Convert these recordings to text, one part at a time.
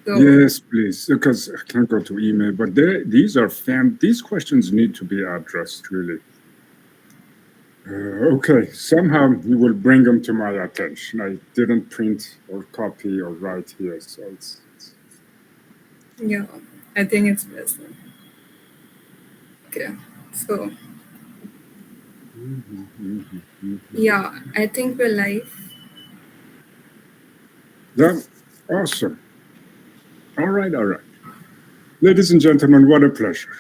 So Yes, please, because I can't go to email, but these questions need to be addressed, really. Okay, somehow you will bring them to my attention. I didn't print or copy or write here, so yeah, I think it's best. Okay, so yeah, I think we're live. Yeah, awesome. All right. Ladies and gentlemen, what a pleasure.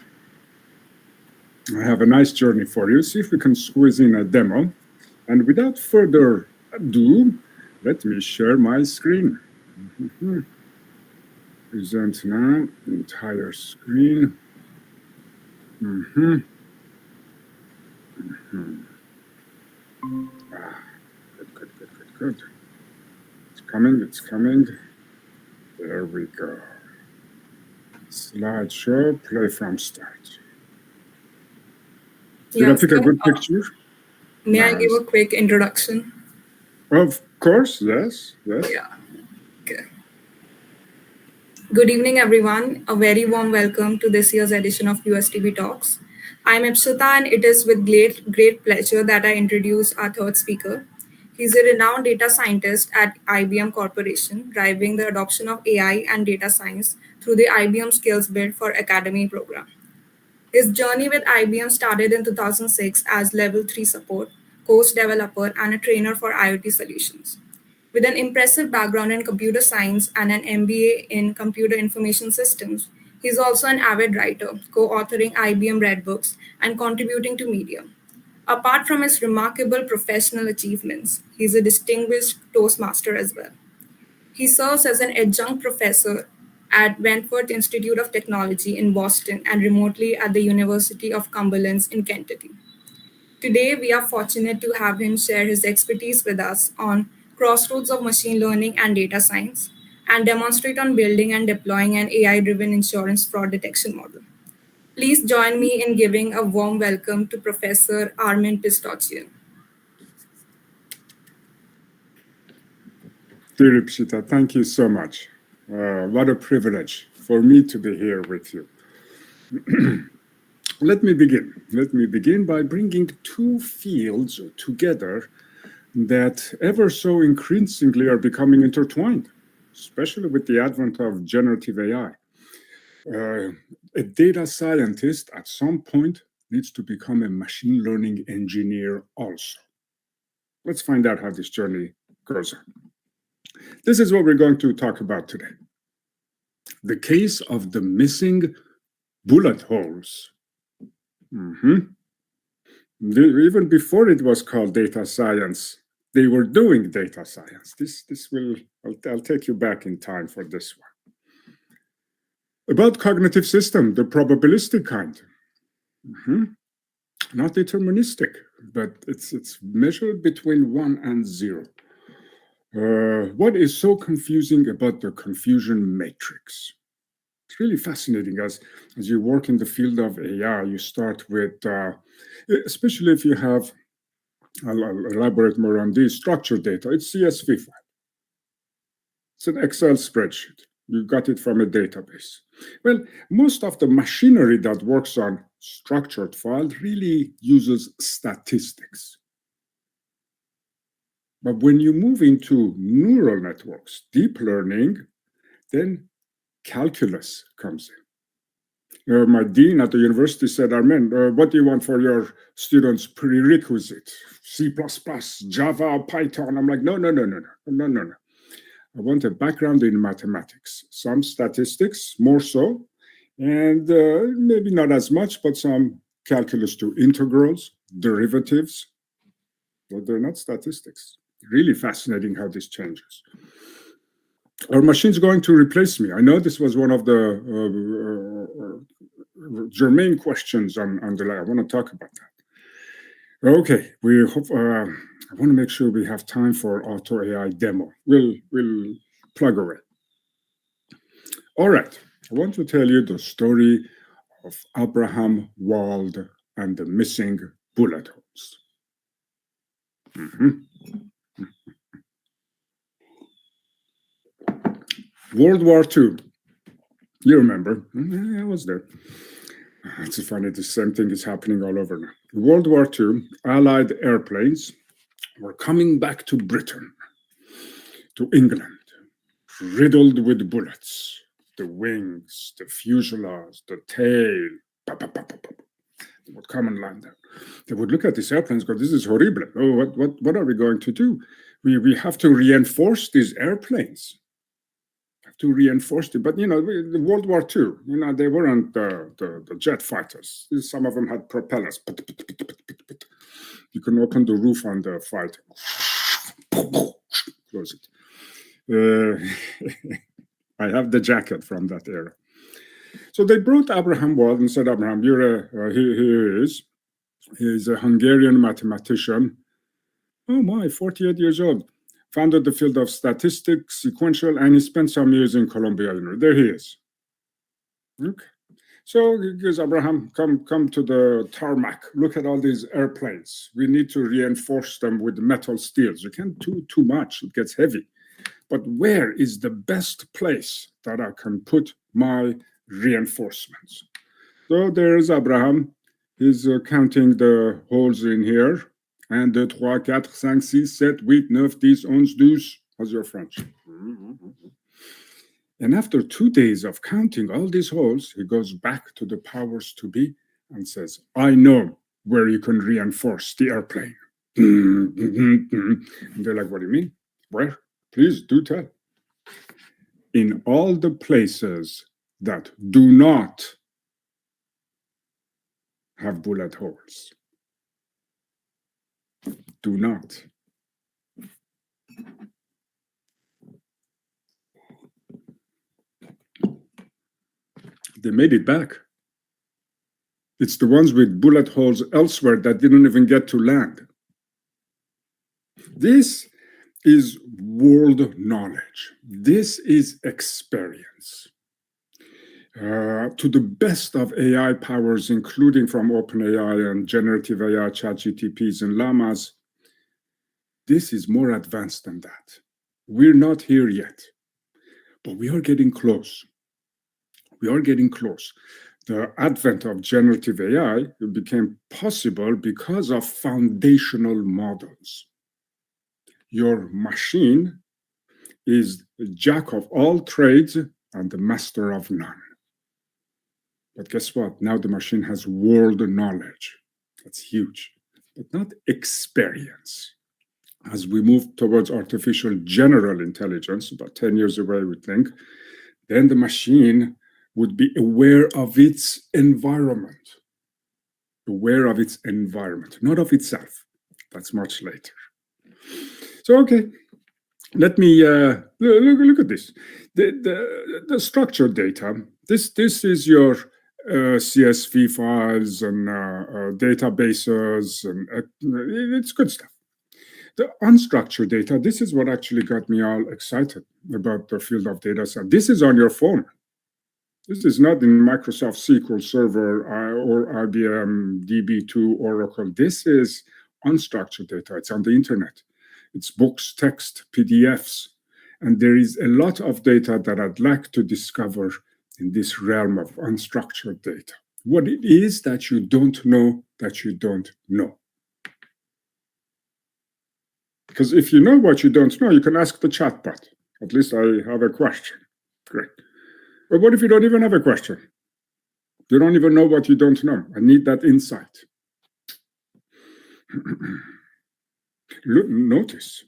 I have a nice journey for you. See if we can squeeze in a demo. And without further ado, let me share my screen. Present now, entire screen. Good. It's coming. There we go. Slideshow, play from start. Did I pick a good picture? May I give a quick introduction? Of course, yes. Yeah. Okay. Good evening, everyone. A very warm welcome to this year's edition of QSTP Talks. I'm Ipsita, and it is with great pleasure that I introduce our third speaker. He's a renowned data scientist at IBM Corporation, driving the adoption of AI and data science through the IBM Skills Build for Academy program. His journey with IBM started in 2006 as Level 3 support, course developer, and a trainer for IoT solutions. With an impressive background in computer science and an MBA in computer information systems, he is also an avid writer, co-authoring IBM Red Books and contributing to Medium. Apart from his remarkable professional achievements, he is a distinguished Toastmaster as well. He serves as an adjunct professor at Wentworth Institute of Technology in Boston and remotely at the University of Cumberland in Kentucky. Today, we are fortunate to have him share his expertise with us on Crossroads of machine learning and data science and demonstrate on building and deploying an AI-driven insurance fraud detection model. Please join me in giving a warm welcome to Professor Armen Pischdotchian. Dear Ipsita, thank you so much. What a privilege for me to be here with you. Let me begin by bringing two fields together that ever so increasingly are becoming intertwined, especially with the advent of generative AI. A data scientist at some point needs to become a machine learning engineer also. Let's find out how this journey goes on. This is what we're going to talk about today. The case of the missing bullet holes. Even before it was called data science, they were doing data science. I'll take you back in time for this one. About cognitive system, the probabilistic kind. Not deterministic, but it's measured between 1 and 0. What is so confusing about the confusion matrix? It's really fascinating as you work in the field of AI, you start with, especially if you have, I'll elaborate more on this, structured data. It's CSV file. It's an Excel spreadsheet. You got it from a database. Well, most of the machinery that works on structured files really uses statistics. But when you move into neural networks, deep learning, then calculus comes in. My dean at the university said, Armen, what do you want for your students' prerequisite? C++, Java, Python. I'm like, no. I want a background in mathematics, some statistics, more so, and maybe not as much, but some calculus to integrals, derivatives, but they're not statistics. Really fascinating how this changes. Are machines going to replace me? I know this was one of the germane questions on the line. I want to talk about that. Okay, we hope. I want to make sure we have time for AutoAI demo. We'll plug away. All right, I want to tell you the story of Abraham Wald and the missing bullet holes. World War II, You remember? I was there. It's funny, the same thing is happening all over now. World War II, Allied airplanes were coming back to Britain, to England, riddled with bullets. The wings, the fuselage, the tail, they would come and land there. They would look at these airplanes and go, this is horrible. Oh, what are we going to do? We have to reinforce these airplanes. To reinforce it. But, the World War II, they weren't the jet fighters. Some of them had propellers. You can open the roof on the fighter. Close it. I have the jacket from that era. So they brought Abraham Wald and said, Abraham, he is. He's a Hungarian mathematician. Oh my, 48 years old. Founded the field of statistics, sequential, and he spent some years in Columbia University. There he is. Okay. So he goes, Abraham, come to the tarmac. Look at all these airplanes. We need to reinforce them with metal steels. You can't do too much. It gets heavy. But where is the best place that I can put my reinforcements? So there's Abraham. He's counting the holes in here. 1, 2, 3, 4, 5, 6, 7, 8, 9, 10, 11, 12. How's your French? And after 2 days of counting all these holes, he goes back to the powers to be and says, I know where you can reinforce the airplane. And they're like, what do you mean? Where? Please do tell. In all the places that do not have bullet holes. Do not. They made it back. It's the ones with bullet holes elsewhere that didn't even get to land. This is world knowledge. This is experience. To the best of AI powers, including from OpenAI and Generative AI, ChatGPTs and Llamas, this is more advanced than that. We're not here yet, but we are getting close. We are getting close. The advent of generative AI became possible because of foundational models. Your machine is the jack of all trades and the master of none. But guess what? Now the machine has world knowledge. That's huge, but not experience. As we move towards artificial general intelligence, about 10 years away, we think, then the machine would be aware of its environment. Aware of its environment, not of itself. That's much later. So, okay, let me look at this. The structured data, this is your CSV files and databases, and it's good stuff. The unstructured data, this is what actually got me all excited about the field of data science. This is on your phone. This is not in Microsoft SQL Server or IBM DB2 Oracle. This is unstructured data. It's on the internet. It's books, text, PDFs. And there is a lot of data that I'd like to discover in this realm of unstructured data. What it is that you don't know that you don't know. Because if you know what you don't know, you can ask the chatbot. At least I have a question. Great. But what if you don't even have a question? You don't even know what you don't know. I need that insight. Notice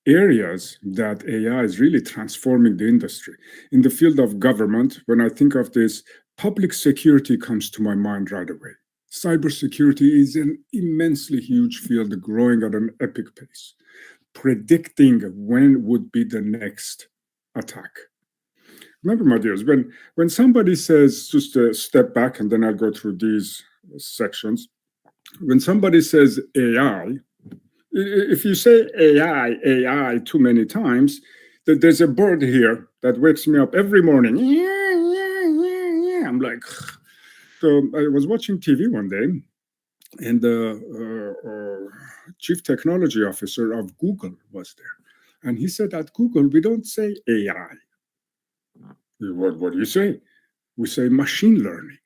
areas that AI is really transforming the industry. In the field of government, when I think of this, public security comes to my mind right away. Cybersecurity is an immensely huge field growing at an epic pace. Predicting when would be the next attack. Remember, my dears, when somebody says, just step back and then I'll go through these sections. When somebody says AI, if you say AI too many times, that there's a bird here that wakes me up every morning. Yeah. I'm like, so I was watching TV one day, and the chief technology officer of Google was there. And he said, at Google, we don't say AI. What do you say? we say machine learning.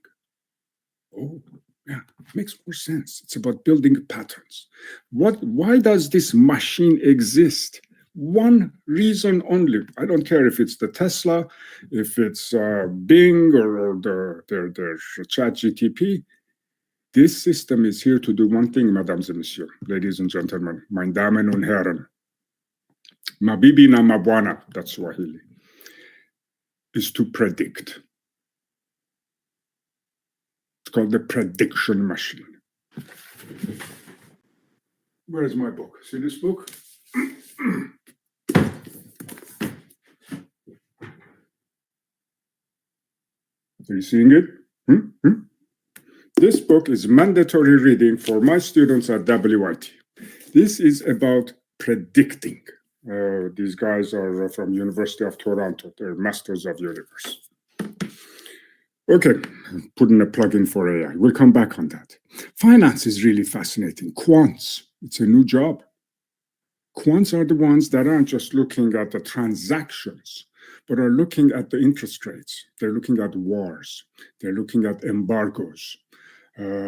Oh, yeah, it makes more sense. It's about building patterns. Why does this machine exist? One reason only. I don't care if it's the Tesla, if it's Bing or the ChatGPT. This system is here to do one thing, mesdames et messieurs, ladies and gentlemen, meine Damen und Herren, mabibi na mabwana, that's Swahili, is to predict. It's called the prediction machine. Where is my book? See this book? Are you seeing it? This book is mandatory reading for my students at WIT. This is about predicting. These guys are from University of Toronto. They're masters of universe. Okay, putting a plug in for AI. We'll come back on that. Finance is really fascinating. Quants, it's a new job. Quants are the ones that aren't just looking at the transactions, but are looking at the interest rates. They're looking at wars. They're looking at embargoes.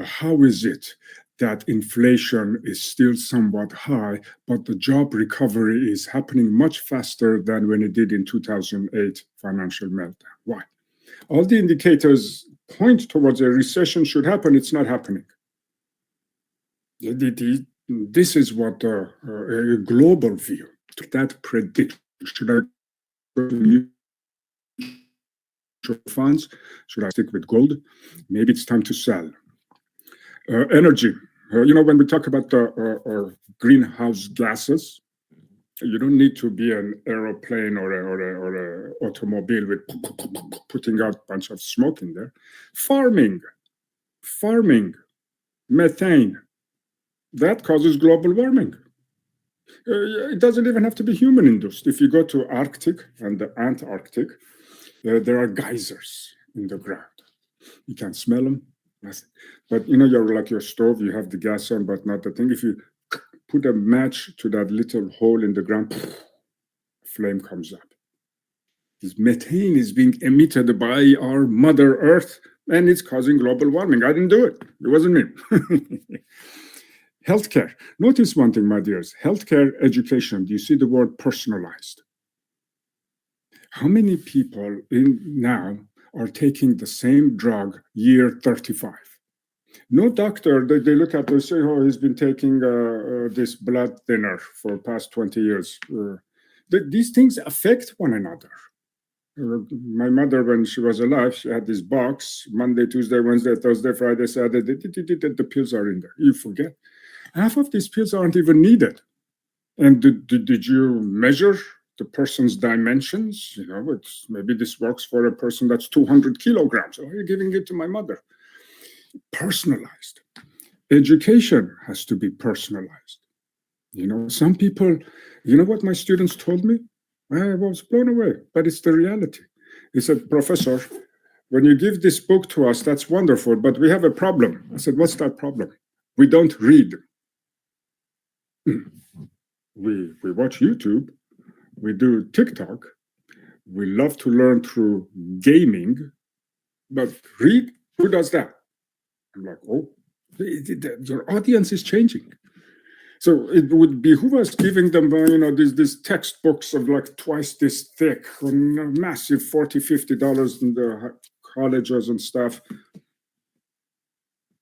How is it that inflation is still somewhat high, but the job recovery is happening much faster than when it did in 2008 financial meltdown? Why? All the indicators point towards a recession should happen. It's not happening. This is what a global view that predicts. Should I go to mutual funds? Should I stick with gold? Maybe it's time to sell. Energy. When we talk about greenhouse gases, you don't need to be an aeroplane or an automobile with putting out a bunch of smoke in there. Farming, methane, that causes global warming. It doesn't even have to be human-induced. If you go to Arctic and the Antarctic, there are geysers in the ground. You can smell them. But you're like your stove, you have the gas on, but not the thing. If you put a match to that little hole in the ground, flame comes up. This methane is being emitted by our Mother Earth, and it's causing global warming. I didn't do it. It wasn't me. Healthcare. Notice one thing, my dears. Healthcare education. Do you see the word personalized? How many people now are taking the same drug year 35? No doctor, they look at it, say, oh, he's been taking this blood thinner for the past 20 years. These things affect one another. My mother, when she was alive, she had this box, Monday, Tuesday, Wednesday, Thursday, Friday, Saturday, the pills are in there. You forget. Half of these pills aren't even needed. And did you measure the person's dimensions? Maybe this works for a person that's 200 kilograms. Why are you giving it to my mother? Personalized. Education has to be personalized. Some people, what my students told me? I was blown away, but it's the reality. He said, Professor, when you give this book to us, that's wonderful, but we have a problem. I said, what's that problem? We don't read. We watch YouTube. We do TikTok. We love to learn through gaming, but read? Who does that? I'm like, oh, your audience is changing. So it would behoove us giving them, these textbooks of like twice this thick, massive $40, $50 in the colleges and stuff.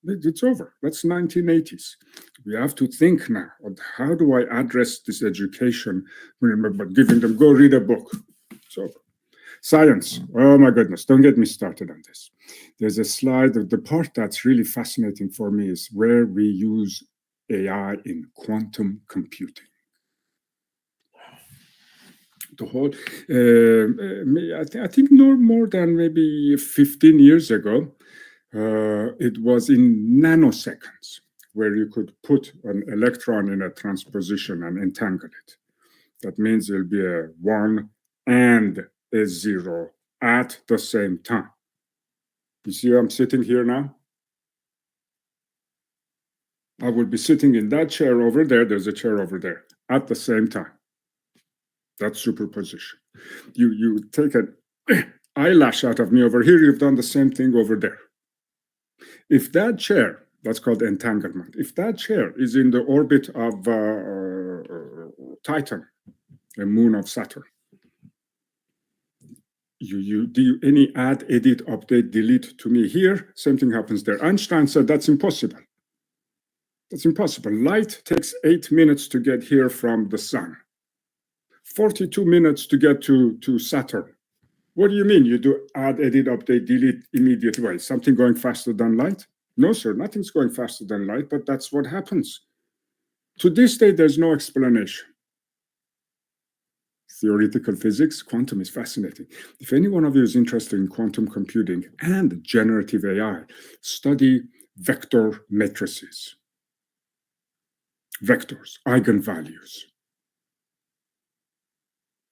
It's over. That's 1980s. We have to think now of how do I address this education? Remember, giving them, go read a book. It's over. Science. Oh my goodness, don't get me started on this. There's a slide. The part that's really fascinating for me is where we use AI in quantum computing. The whole, I think no more than maybe 15 years ago, it was in nanoseconds where you could put an electron in a transposition and entangle it. That means there'll be a 1 and a 0 at the same time. You see I'm sitting here now? I would be sitting in that chair over there. There's a chair over there at the same time. That's superposition. You take eyelash out of me over here, you've done the same thing over there. If that chair, that's called entanglement, if that chair is in the orbit of Titan, a moon of Saturn, you do any add, edit, update, delete to me here, same thing happens there. Einstein said that's impossible. That's impossible. Light takes 8 minutes to get here from the sun, 42 minutes to get to Saturn. What do you mean you do add, edit, update, delete immediately? Something going faster than light? No, sir, nothing's going faster than light, but that's what happens. To this day, there's no explanation. Theoretical physics, quantum is fascinating. If any one of you is interested in quantum computing and generative AI, study vector matrices. Vectors, eigenvalues.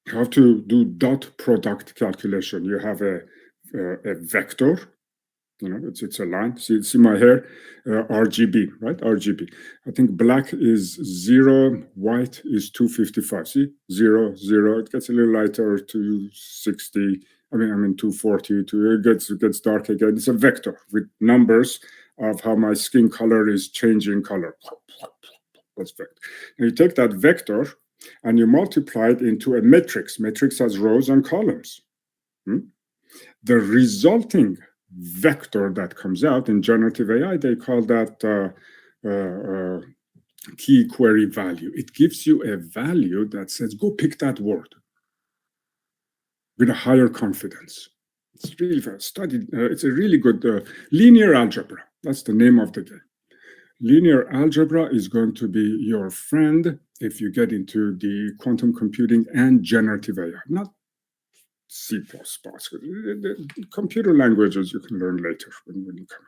You have to do dot product calculation. You have a vector, it's a line. See my hair, RGB, right? RGB. I think black is 0, white is 255. See, 0, 0. It gets a little lighter, 260. I mean 240. It gets dark again. It's a vector with numbers of how my skin color is changing color. That's vector. And you take that vector and you multiply it into a matrix. Matrix has rows and columns. The resulting vector that comes out in generative AI, they call that key query value. It gives you a value that says, go pick that word with a higher confidence. It's really studied. It's a really good linear algebra. That's the name of the game. Linear algebra is going to be your friend if you get into the quantum computing and generative AI, not C++. The computer languages you can learn later when you come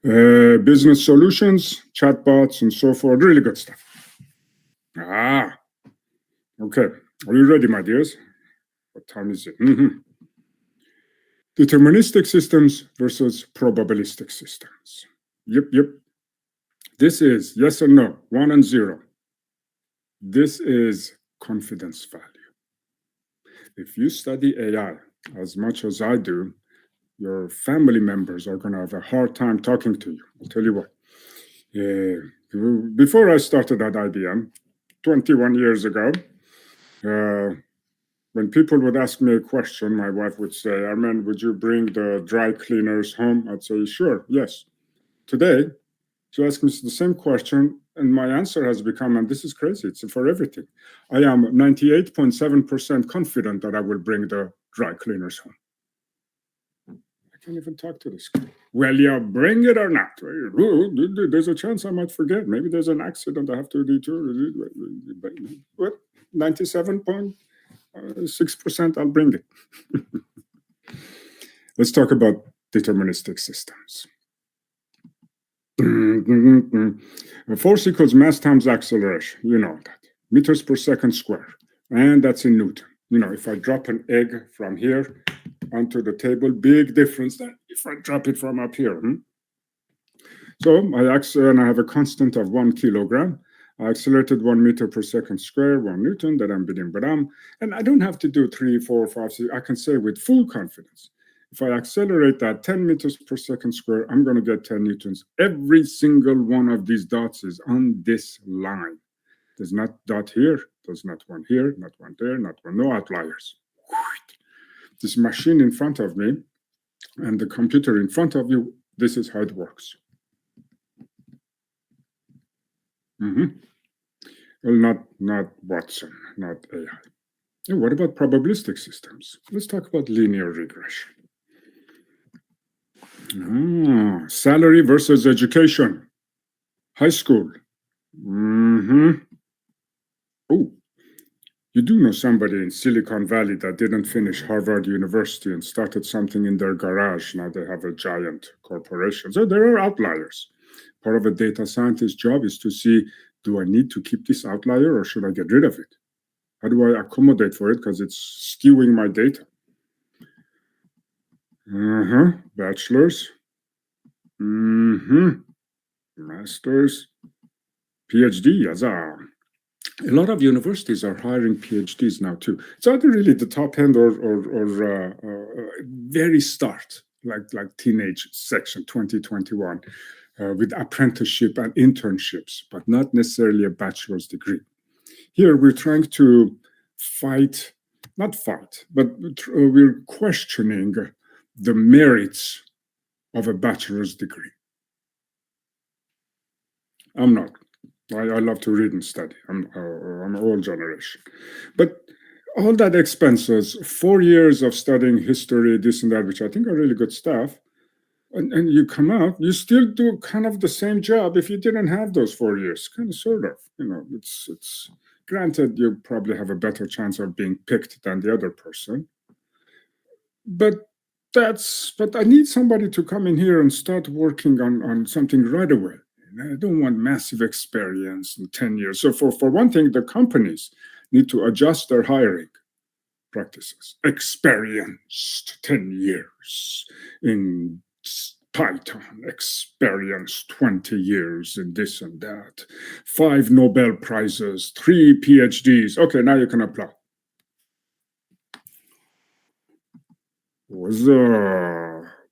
in. Business solutions, chatbots, and so forth. Really good stuff. Okay. Are you ready, my dears? What time is it? Deterministic systems versus probabilistic systems. Yep. This is yes or no, 1 and 0. This is confidence value. If you study AI as much as I do, your family members are going to have a hard time talking to you. I'll tell you what. Before I started at IBM, 21 years ago, when people would ask me a question, my wife would say, Armen, would you bring the dry cleaners home? I'd say, sure, yes. Today, she asks me the same question, and my answer has become, and this is crazy, it's for everything. I am 98.7% confident that I will bring the dry cleaners home. I can't even talk to this guy. Will you bring it or not? There's a chance I might forget. Maybe there's an accident I have to do. 97.6%, I'll bring it. Let's talk about deterministic systems. Force equals mass times acceleration. You know that. Meters per second square. And that's in Newton. If I drop an egg from here onto the table, big difference than if I drop it from up here. So I have a constant of 1 kilogram. I accelerated 1 meter per second square, 1 Newton, that I'm bidding, and I don't have to do 3, 4, 5, 6. I can say with full confidence, if I accelerate that 10 meters per second square, I'm going to get 10 newtons. Every single one of these dots is on this line. There's not dot here, there's not one here, not one there, not one, no outliers. This machine in front of me and the computer in front of you, this is how it works. Well, not Watson, not AI. And what about probabilistic systems? Let's talk about linear regression. Salary versus education. High school. Oh, you do know somebody in Silicon Valley that didn't finish Harvard University and started something in their garage. Now they have a giant corporation. So there are outliers. Part of a data scientist's job is to see, do I need to keep this outlier or should I get rid of it? How do I accommodate for it? Because it's skewing my data. Bachelor's. Master's. PhD, yaza. A lot of universities are hiring PhDs now too. It's either really the top end or very start, like teenage section 2021, with apprenticeship and internships, but not necessarily a bachelor's degree. Here we're trying to not fight, but we're questioning the merits of a bachelor's degree. I'm not. I love to read and study. I'm an old generation. But all that expenses, 4 years of studying history, this and that, which I think are really good stuff, and you come out, you still do kind of the same job if you didn't have those 4 years, kind of, sort of. It's granted you probably have a better chance of being picked than the other person, but I need somebody to come in here and start working on something right away. I don't want massive experience in 10 years. So for one thing, the companies need to adjust their hiring practices. Experienced 10 years in Python, experienced 20 years in this and that, 5 Nobel Prizes, 3 PhDs. Okay, now you can apply.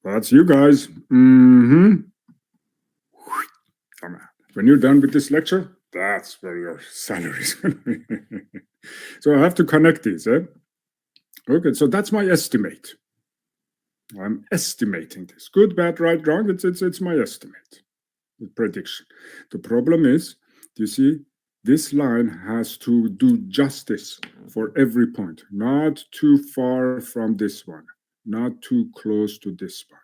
That's you guys. When you're done with this lecture, that's where your salary is going to be. So I have to connect these. Okay, so that's my estimate. I'm estimating this. Good, bad, right, wrong. It's my estimate, the prediction. The problem is, you see, this line has to do justice for every point. Not too far from this one. Not too close to this one.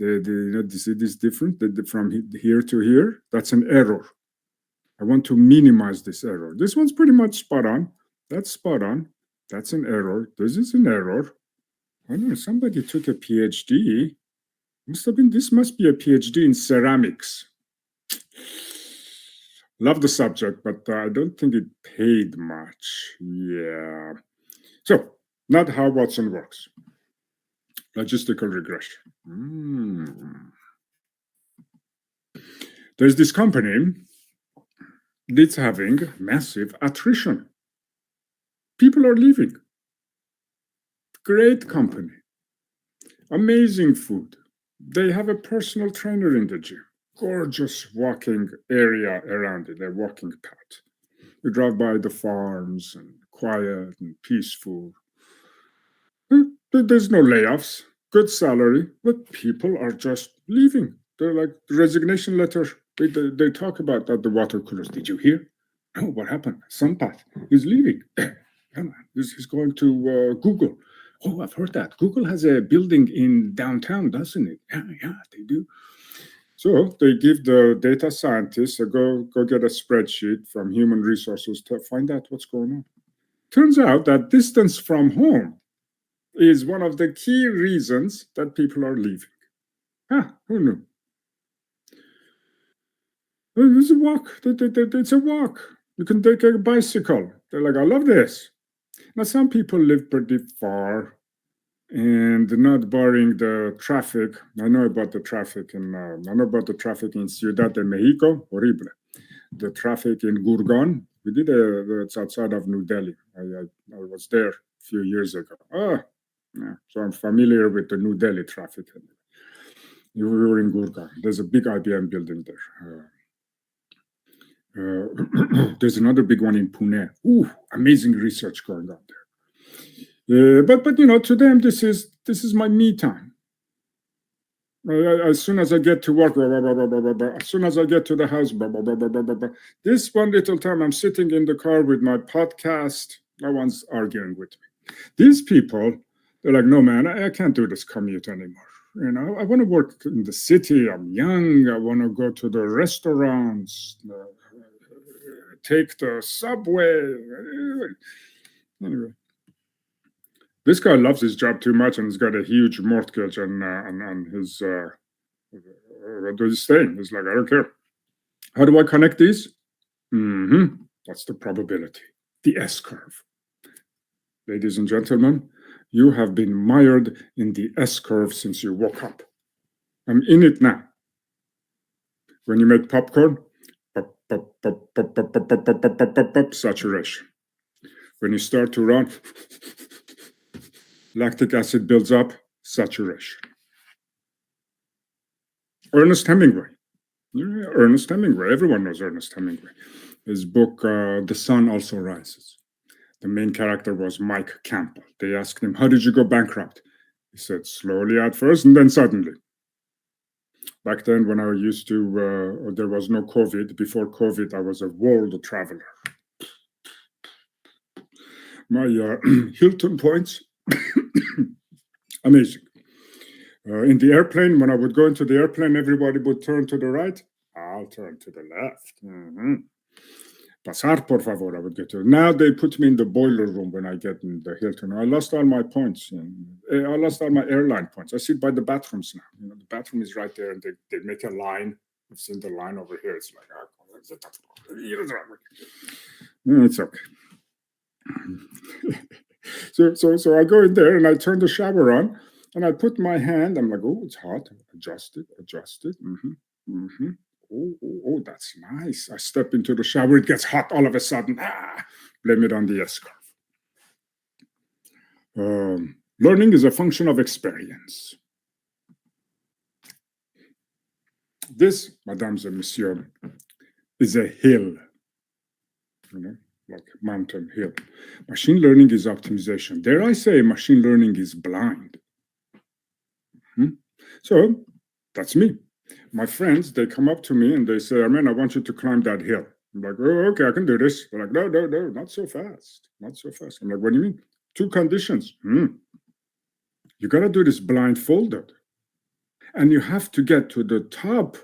See this different from here to here? That's an error. I want to minimize this error. This one's pretty much spot on. That's spot on. That's an error. This is an error. I don't know, somebody took a PhD. This must be a PhD in ceramics. Love the subject, but I don't think it paid much. Yeah. So, not how Watson works. Logistical regression. There's this company that's having massive attrition. People are leaving. Great company. Amazing food. They have a personal trainer in the gym. Gorgeous walking area around it, a walking path. You drive by the farms and quiet and peaceful. There's no layoffs, good salary, but people are just leaving. They're like the resignation letter. They talk about that the water coolers. Did you hear? Oh, what happened? Sampath is leaving. He's going to Google. Oh, I've heard that. Google has a building in downtown, doesn't it? Yeah, they do. So they give the data scientists go get a spreadsheet from human resources to find out what's going on. Turns out that distance from home is one of the key reasons that people are leaving. Who knew? It's a walk. It's a walk. You can take a bicycle. They're like, I love this. Now, some people live pretty far and not barring the traffic. I know about the traffic in Ciudad de Mexico, horrible. The traffic in Gurgaon. It's outside of New Delhi. I was there a few years ago. Yeah. So I'm familiar with the New Delhi traffic. We were in Gurgaon. There's a big IBM building there. There's another big one in Pune. Amazing research going on there. But to them, this is my me time. As soon as I get to work, as soon as I get to the house, this one little time I'm sitting in the car with my podcast, no one's arguing with me. These people, they're like, no, man, I can't do this commute anymore. I want to work in the city. I'm young. I want to go to the restaurants, take the subway. Anyway. This guy loves his job too much and he's got a huge mortgage on his what he's staying. He's like, I don't care. How do I connect these? That's the probability, the S curve. Ladies and gentlemen, you have been mired in the S curve since you woke up. I'm in it now. When you make popcorn, Saturation. When you start to run, lactic acid builds up, saturation. Ernest Hemingway. Ernest Hemingway. Everyone knows Ernest Hemingway. His book, The Sun Also Rises. The main character was Mike Campbell. They asked him, how did you go bankrupt? He said, slowly at first and then suddenly. Back then, when I used to, there was no COVID. Before COVID, I was a world traveler. My Hilton points, amazing. In the airplane, when I would go into the airplane, everybody would turn to the right. I'll turn to the left. Pasar, por favor, I would get to. Now they put me in the boiler room when I get in the Hilton. I lost all my points. I lost all my airline points. I sit by the bathrooms now. The bathroom is right there, and they make a line. I've seen the line over here. It's like, it's okay. So I go in there and I turn the shower on and I put my hand. I'm like, oh, it's hot. Adjust it. Oh, that's nice. I step into the shower. It gets hot all of a sudden. Blame it on the S-curve. Learning is a function of experience. This, mesdames et messieurs, is a hill. Like mountain hill. Machine learning is optimization. Dare I say machine learning is blind? So that's me. My friends, they come up to me and they say, Armen, I want you to climb that hill. I'm like, oh, okay, I can do this. They're like, no, not so fast. Not so fast. I'm like, what do you mean? 2 conditions. You got to do this blindfolded. And you have to get to the top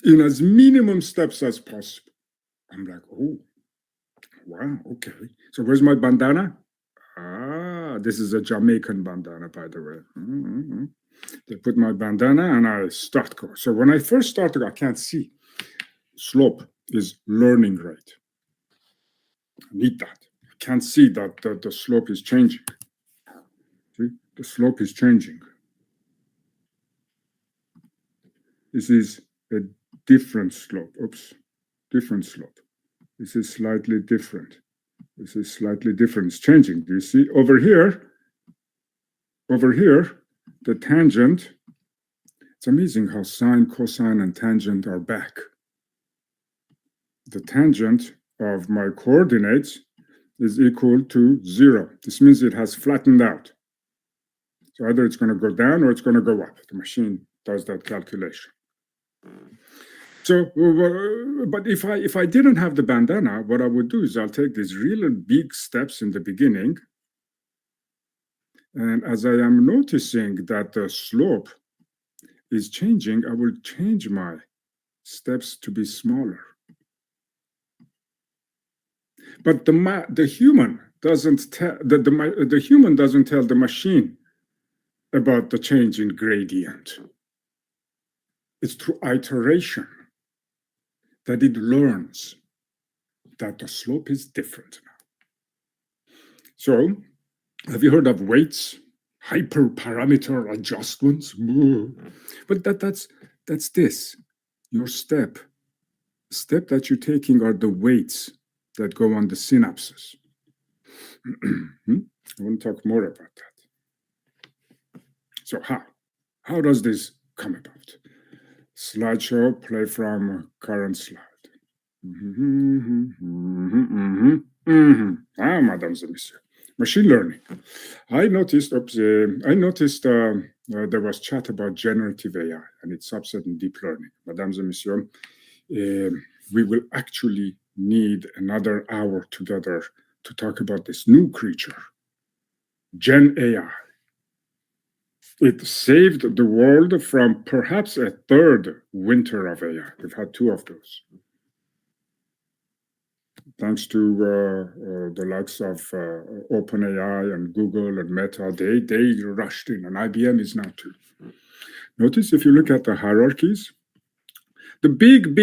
in as minimum steps as possible. I'm like, oh, wow, okay. So where's my bandana? This is a Jamaican bandana, by the way. They put my bandana and I start going. So when I first started, I can't see. Slope is learning rate. I need that. I can't see that the slope is changing. See, the slope is changing. This is a different slope. Oops, different slope. This is slightly different. This is slightly different. It's changing. Do you see? Over here, the tangent, it's amazing how sine, cosine, and tangent are back. The tangent of my coordinates is equal to 0. This means it has flattened out. So either it's going to go down or it's going to go up. The machine does that calculation. So, but if I didn't have the bandana, what I would do is I'll take these really big steps in the beginning. And as I am noticing that the slope is changing, I will change my steps to be smaller. But the human doesn't tell the human doesn't tell the machine about the change in gradient. It's through iteration that it learns that the slope is different now. So, have you heard of weights, hyperparameter adjustments? But that's this. Your step that you're taking are the weights that go on the synapses. I want to talk more about that. So how does this come about? Slideshow, play from current slide. Mesdames et messieurs. Machine learning. I noticed there was chat about generative AI and its subset in deep learning. Mesdames et messieurs, we will actually need another hour together to talk about this new creature, Gen AI. It saved the world from perhaps a third winter of AI. We've had 2 of those. Thanks to the likes of OpenAI and Google and Meta, they rushed in, and IBM is now too. Notice if you look at the hierarchies, the big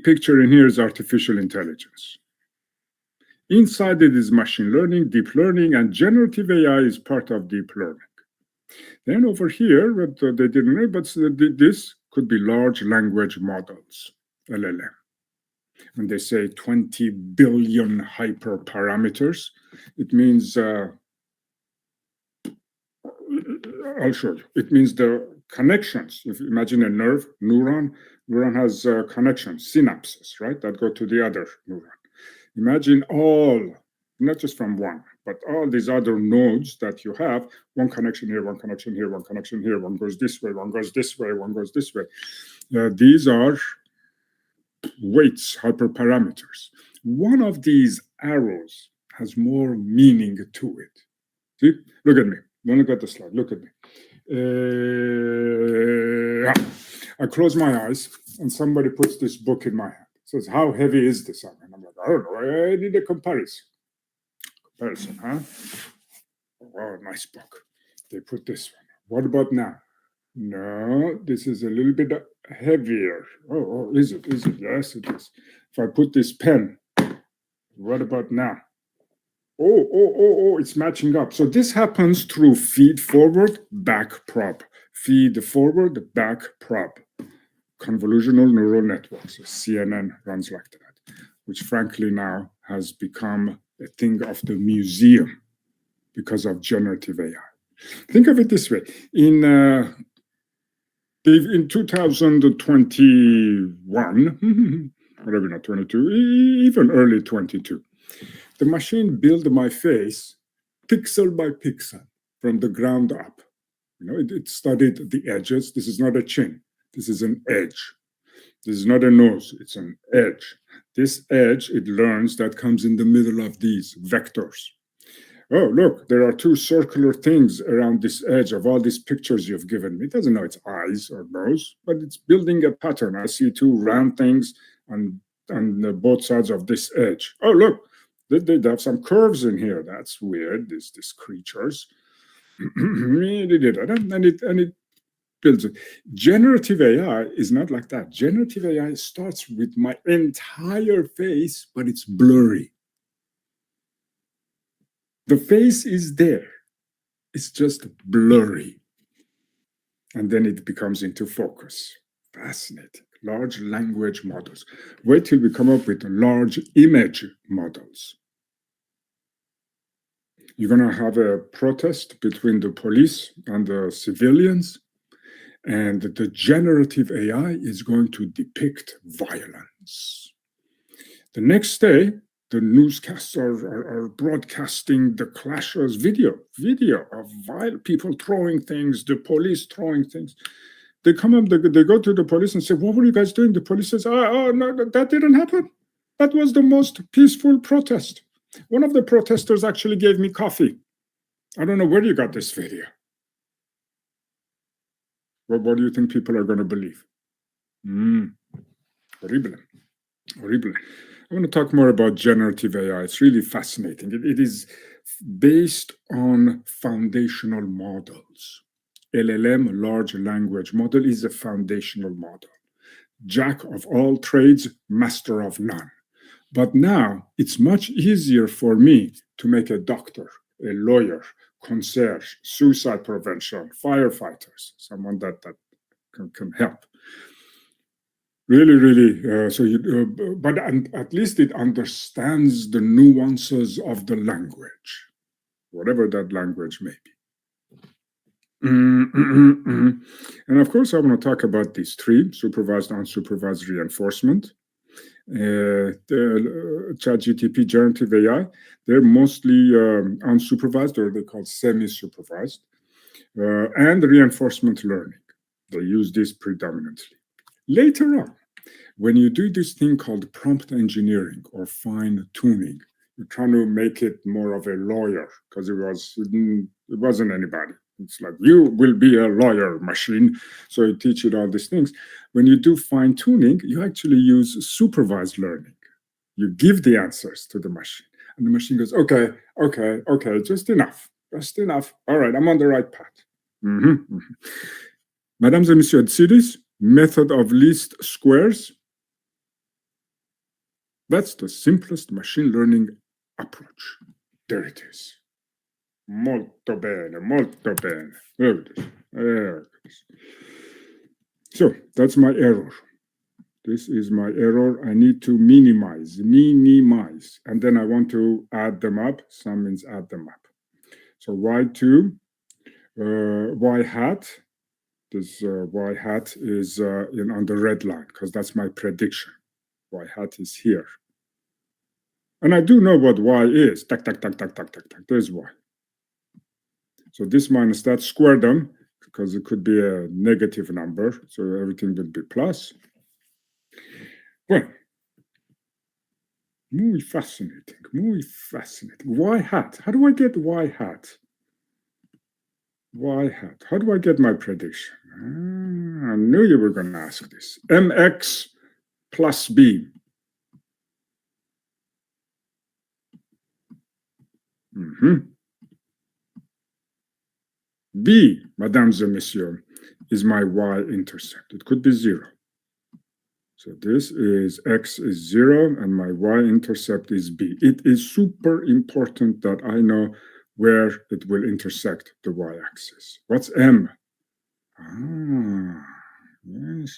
picture in here is artificial intelligence. Inside it is machine learning, deep learning, and generative AI is part of deep learning. Then over here, what they didn't know, but this could be large language models, LLM. When they say 20 billion hyperparameters, it means, I'll show you. It means the connections. If you imagine a neuron has connections, synapses, right, that go to the other neuron. Imagine all, not just from one, but all these other nodes that you have, one connection here, one connection here, one connection here, one goes this way, one goes this way, one goes this way. These are weights, hyperparameters. One of these arrows has more meaning to it. See? Look at me. Don't look at the slide. Look at me. I close my eyes and somebody puts this book in my hand. Says, how heavy is this? And I'm like, I don't know. I need a comparison. Comparison, huh? Oh, nice book. They put this one. What about now? No, this is a little bit heavier. Oh, is it? Is it? Yes, it is. If I put this pen, what about now? Oh, it's matching up. So this happens through feed forward, back probe. Feed forward, back probe. Convolutional neural networks. CNN runs like that, which frankly now has become a thing of the museum because of generative AI. Think of it this way. In 2021, whatever, not 22, even early 22, the machine built my face pixel by pixel from the ground up. It studied the edges. This is not a chin. This is an edge. This is not a nose. It's an edge. This edge, it learns that comes in the middle of these vectors. Oh, look, there are two circular things around this edge of all these pictures you've given me. It doesn't know it's eyes or nose, but it's building a pattern. I see two round things on both sides of this edge. Oh, look, they have some curves in here. That's weird, these creatures. And it builds it. Generative AI is not like that. Generative AI starts with my entire face, but it's blurry. The face is there. It's just blurry. And then it becomes into focus. Fascinating. Large language models. Wait till we come up with large image models. You're going to have a protest between the police and the civilians, and the generative AI is going to depict violence. The next day, the newscasts are broadcasting the clashes, video of violent people throwing things, the police throwing things. They come up, they go to the police and say, what were you guys doing? The police says, oh, no, that didn't happen. That was the most peaceful protest. One of the protesters actually gave me coffee. I don't know where you got this video. What do you think people are going to believe? Horrible. Horrible. I want to talk more about generative AI. It's really fascinating. It is based on foundational models. LLM, large language model, is a foundational model. Jack of all trades, master of none. But now it's much easier for me to make a doctor, a lawyer, concierge, suicide prevention, firefighters, someone that can help. Really, but at least it understands the nuances of the language, whatever that language may be. And of course, I want to talk about these three: supervised, unsupervised reinforcement. The ChatGPT generative AI, they're mostly unsupervised, or they call semi-supervised, and reinforcement learning. They use this predominantly. Later on, when you do this thing called prompt engineering or fine tuning, you're trying to make it more of a lawyer, because it wasn't anybody. It's like, you will be a lawyer machine. So you teach it all these things. When you do fine tuning, you actually use supervised learning. You give the answers to the machine, and the machine goes, okay, just enough. All right, I'm on the right path. Mesdames et messieurs, see this method of least squares? That's the simplest machine learning approach. There it is. Molto bene, molto bene. There it is. So that's my error. This is my error. I need to minimize, and then I want to add them up. Sum means add them up. So y2, y hat, this y hat is on the red line because that's my prediction. Y hat is here. And I do know what y is. Tack, tack, tack, tack, tack, tack, tack. There's y. So this minus that, square them, because it could be a negative number. So everything will be plus. Well, muy fascinating, muy fascinating. Y hat. How do I get y hat? Y hat. How do I get my prediction? I knew you were going to ask this. mx plus b. B, mesdames et messieurs, is my y-intercept. It could be 0. So this is x is 0, and my y-intercept is b. It is super important that I know where it will intersect the y-axis. What's m? Yes.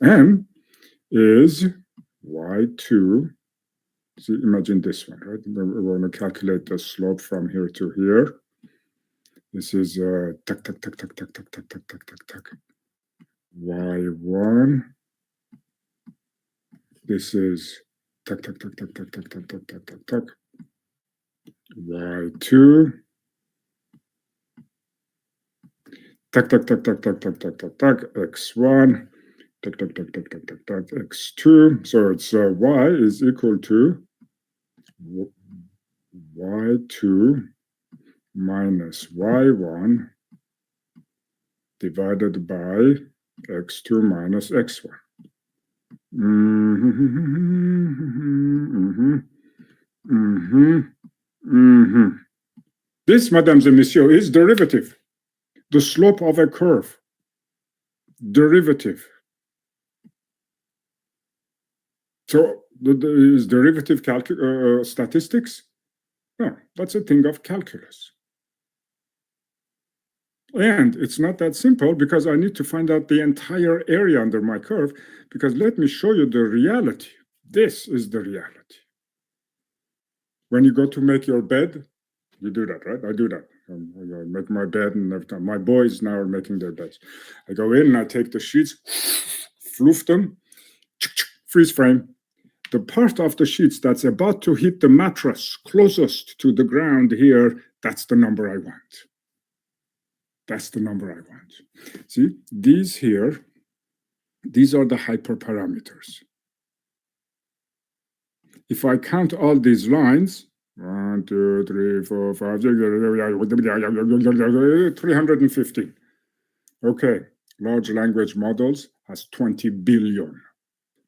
M is y2. So imagine this one, right? We want to calculate the slope from here to here. This is tuck, tuck, tuck, tuck, tuck, tuck, tuck, tuck, tuck, tuck, tuck. Y1. This is tuck, tuck, tuck, tuck, tuck, tuck, tuck, tuck, tuck, tuck, tuck. Y2. Tuck, tuck, tuck, tuck, tuck, tuck, tuck, tuck, tuck. X1. Tuck, tuck, tuck, tuck, tuck, tuck, tuck, X2. So it's y is equal to y2 minus y1 divided by x2 minus x1. This, mesdames et messieurs, is derivative. The slope of a curve. Derivative. So is derivative statistics? No, that's a thing of calculus. And it's not that simple because I need to find out the entire area under my curve, because let me show you the reality. This is the reality. When you go to make your bed, you do that, right? I do that. I make my bed, and every time my boys now are making their beds. I go in and I take the sheets, floof them, freeze frame. The part of the sheets that's about to hit the mattress closest to the ground here, that's the number I want. That's the number I want. See, these here, these are the hyperparameters. If I count all these lines, 1, 2, 3, 4, 5, 315. Okay, large language models has 20 billion.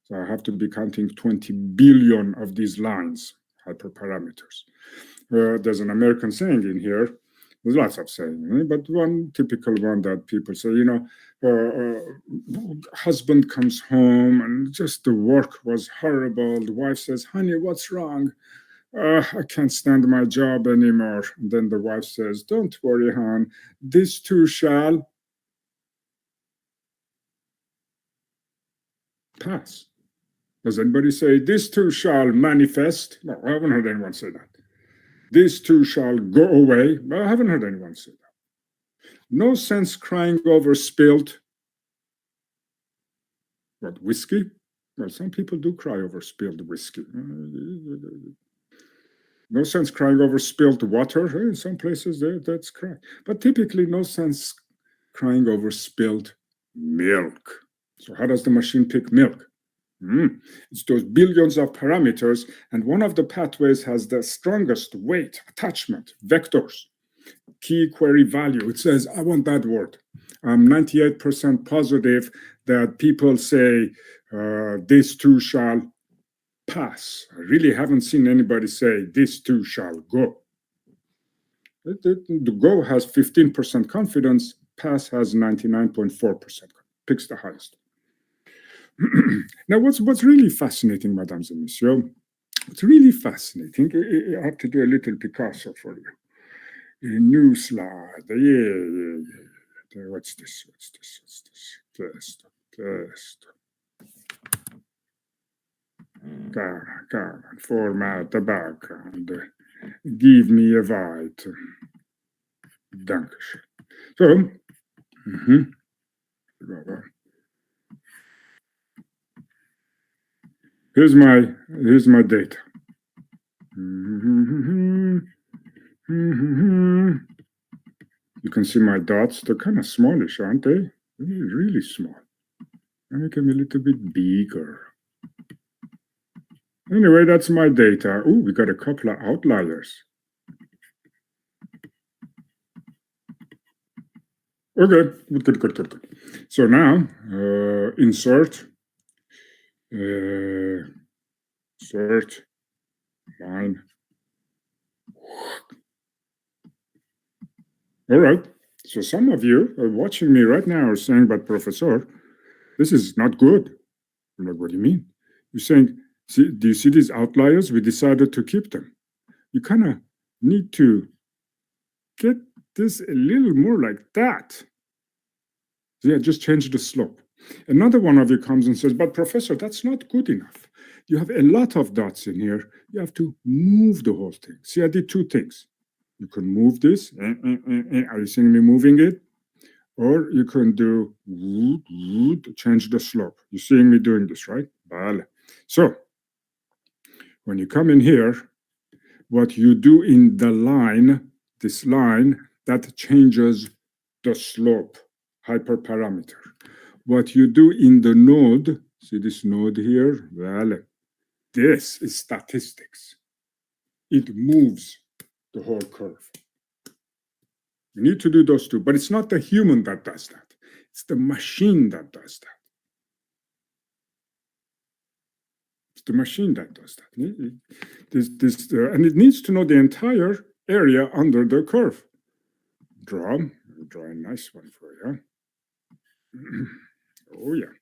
So I have to be counting 20 billion of these lines, hyperparameters. There's an American saying in here. There's lots of sayings, but one typical one that people say, husband comes home and just the work was horrible. The wife says, honey, what's wrong? I can't stand my job anymore. And then the wife says, don't worry, hon, this too shall pass. Does anybody say, this too shall manifest? No, I haven't heard anyone say that. This too shall go away. I haven't heard anyone say that. No sense crying over spilled, what, whiskey? Well, some people do cry over spilled whiskey. No sense crying over spilled water. In some places, that's crying. But typically, no sense crying over spilled milk. So how does the machine pick milk? It's those billions of parameters, and one of the pathways has the strongest weight, attachment, vectors, key query value. It says, I want that word. I'm 98% positive that people say, this too shall pass. I really haven't seen anybody say, this too shall go. The go has 15% confidence, pass has 99.4%, picks the highest. Now, what's really fascinating, mesdames and messieurs, what's really fascinating, I have to do a little Picasso for you. A new slide. Yeah. What's this? Questo. Cara, format the background. Give me a white. Dankeschön. So, here's my data. You can see my dots. They're kind of smallish, aren't they? Really small. I make them a little bit bigger. Anyway, that's my data. Oh, we got a couple of outliers. Okay, good. So now, insert line. All right. So some of you are watching me right now are saying, but Professor, this is not good. I'm like, what do you mean? You're saying, do you see these outliers? We decided to keep them. You kind of need to get this a little more like that. So yeah, just change the slope. Another one of you comes and says, but Professor, that's not good enough. You have a lot of dots in here. You have to move the whole thing. See, I did two things. You can move this. Are you seeing me moving it? Or you can do change the slope. You're seeing me doing this, right? Vale. So when you come in here, what you do in the line, this line, that changes the slope, hyperparameter. What you do in the node, see this node here? Vale. This is statistics. It moves the whole curve. You need to do those two, but it's not the human that does that. It's the machine that does that. It's the machine that does that. And it needs to know the entire area under the curve. Draw a nice one for you. Oh yeah.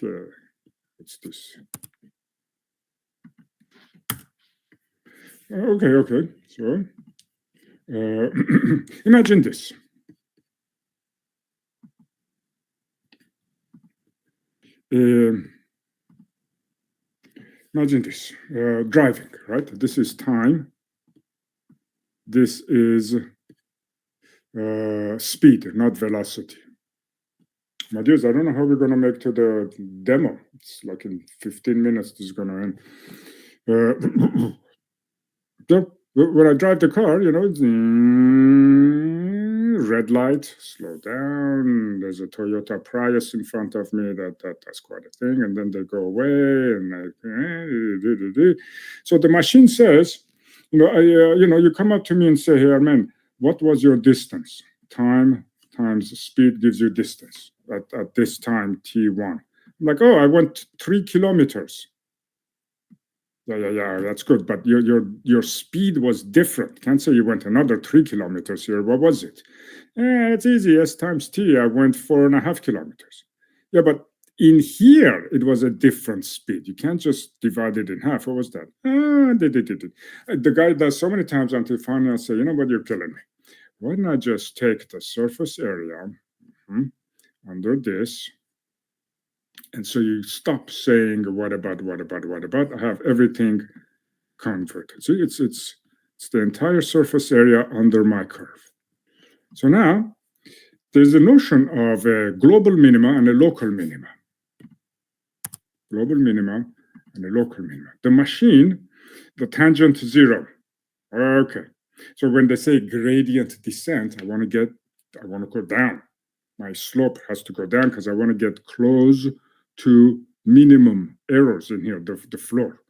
Okay. What's this? Okay. So imagine this. Imagine this, driving, right? This is time. This is speed, not velocity. My dears, I don't know how we're going to make to the demo. It's like in 15 minutes this is going to end. So when I drive the car, red light, slow down. There's a Toyota Prius in front of me. That's quite a thing. And then they go away. And so the machine says, you come up to me and say, hey, Armen, what was your distance? Time times speed gives you distance at this time, T1. I'm like, oh, I went 3 kilometers. Yeah, that's good. But your speed was different. Can't say you went another 3 kilometers here. What was it? It's easy. S times T, I went 4.5 kilometers. Yeah, but in here, it was a different speed. You can't just divide it in half. What was that? The guy does so many times until finally I say, you know what, you're killing me. Why don't I just take the surface area under this? And so you stop saying what about. I have everything converted. So it's the entire surface area under my curve. So now there's a notion of a global minima and a local minima. Global minima and a local minima. The machine, the tangent 0. Okay. So when they say gradient descent, I want to go down. My slope has to go down because I want to get close to minimum errors in here, the floor.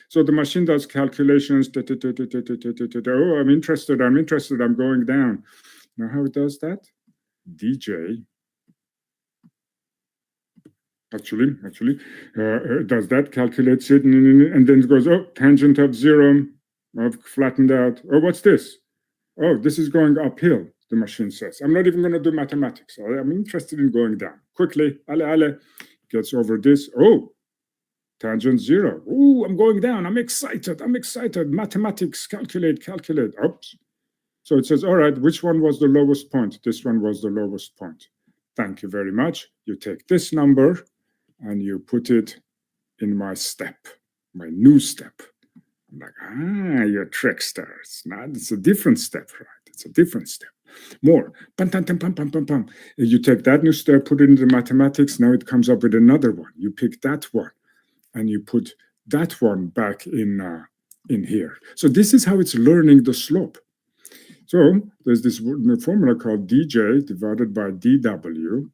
So the machine does calculations. Oh, I'm interested, I'm going down. Now how it does that? DJ actually does that, calculates it, and then it goes, oh, tangent of 0, I've flattened out. Oh, what's this? Oh, this is going uphill, the machine says. I'm not even going to do mathematics. I'm interested in going down. Quickly, ale, gets over this. Oh, tangent 0. Oh, I'm going down. I'm excited. Mathematics, calculate. Oops. So it says, all right, which one was the lowest point? This one was the lowest point. Thank you very much. You take this number and you put it in my step, my new step. I'm like, you're tricksters. It's a different step, right? It's a different step. More. Pam, pam, pam, pam, pam, pam, pam. You take that new step, put it into mathematics. Now it comes up with another one. You pick that one and you put that one back in here. So this is how it's learning the slope. So there's this formula called dj divided by dw.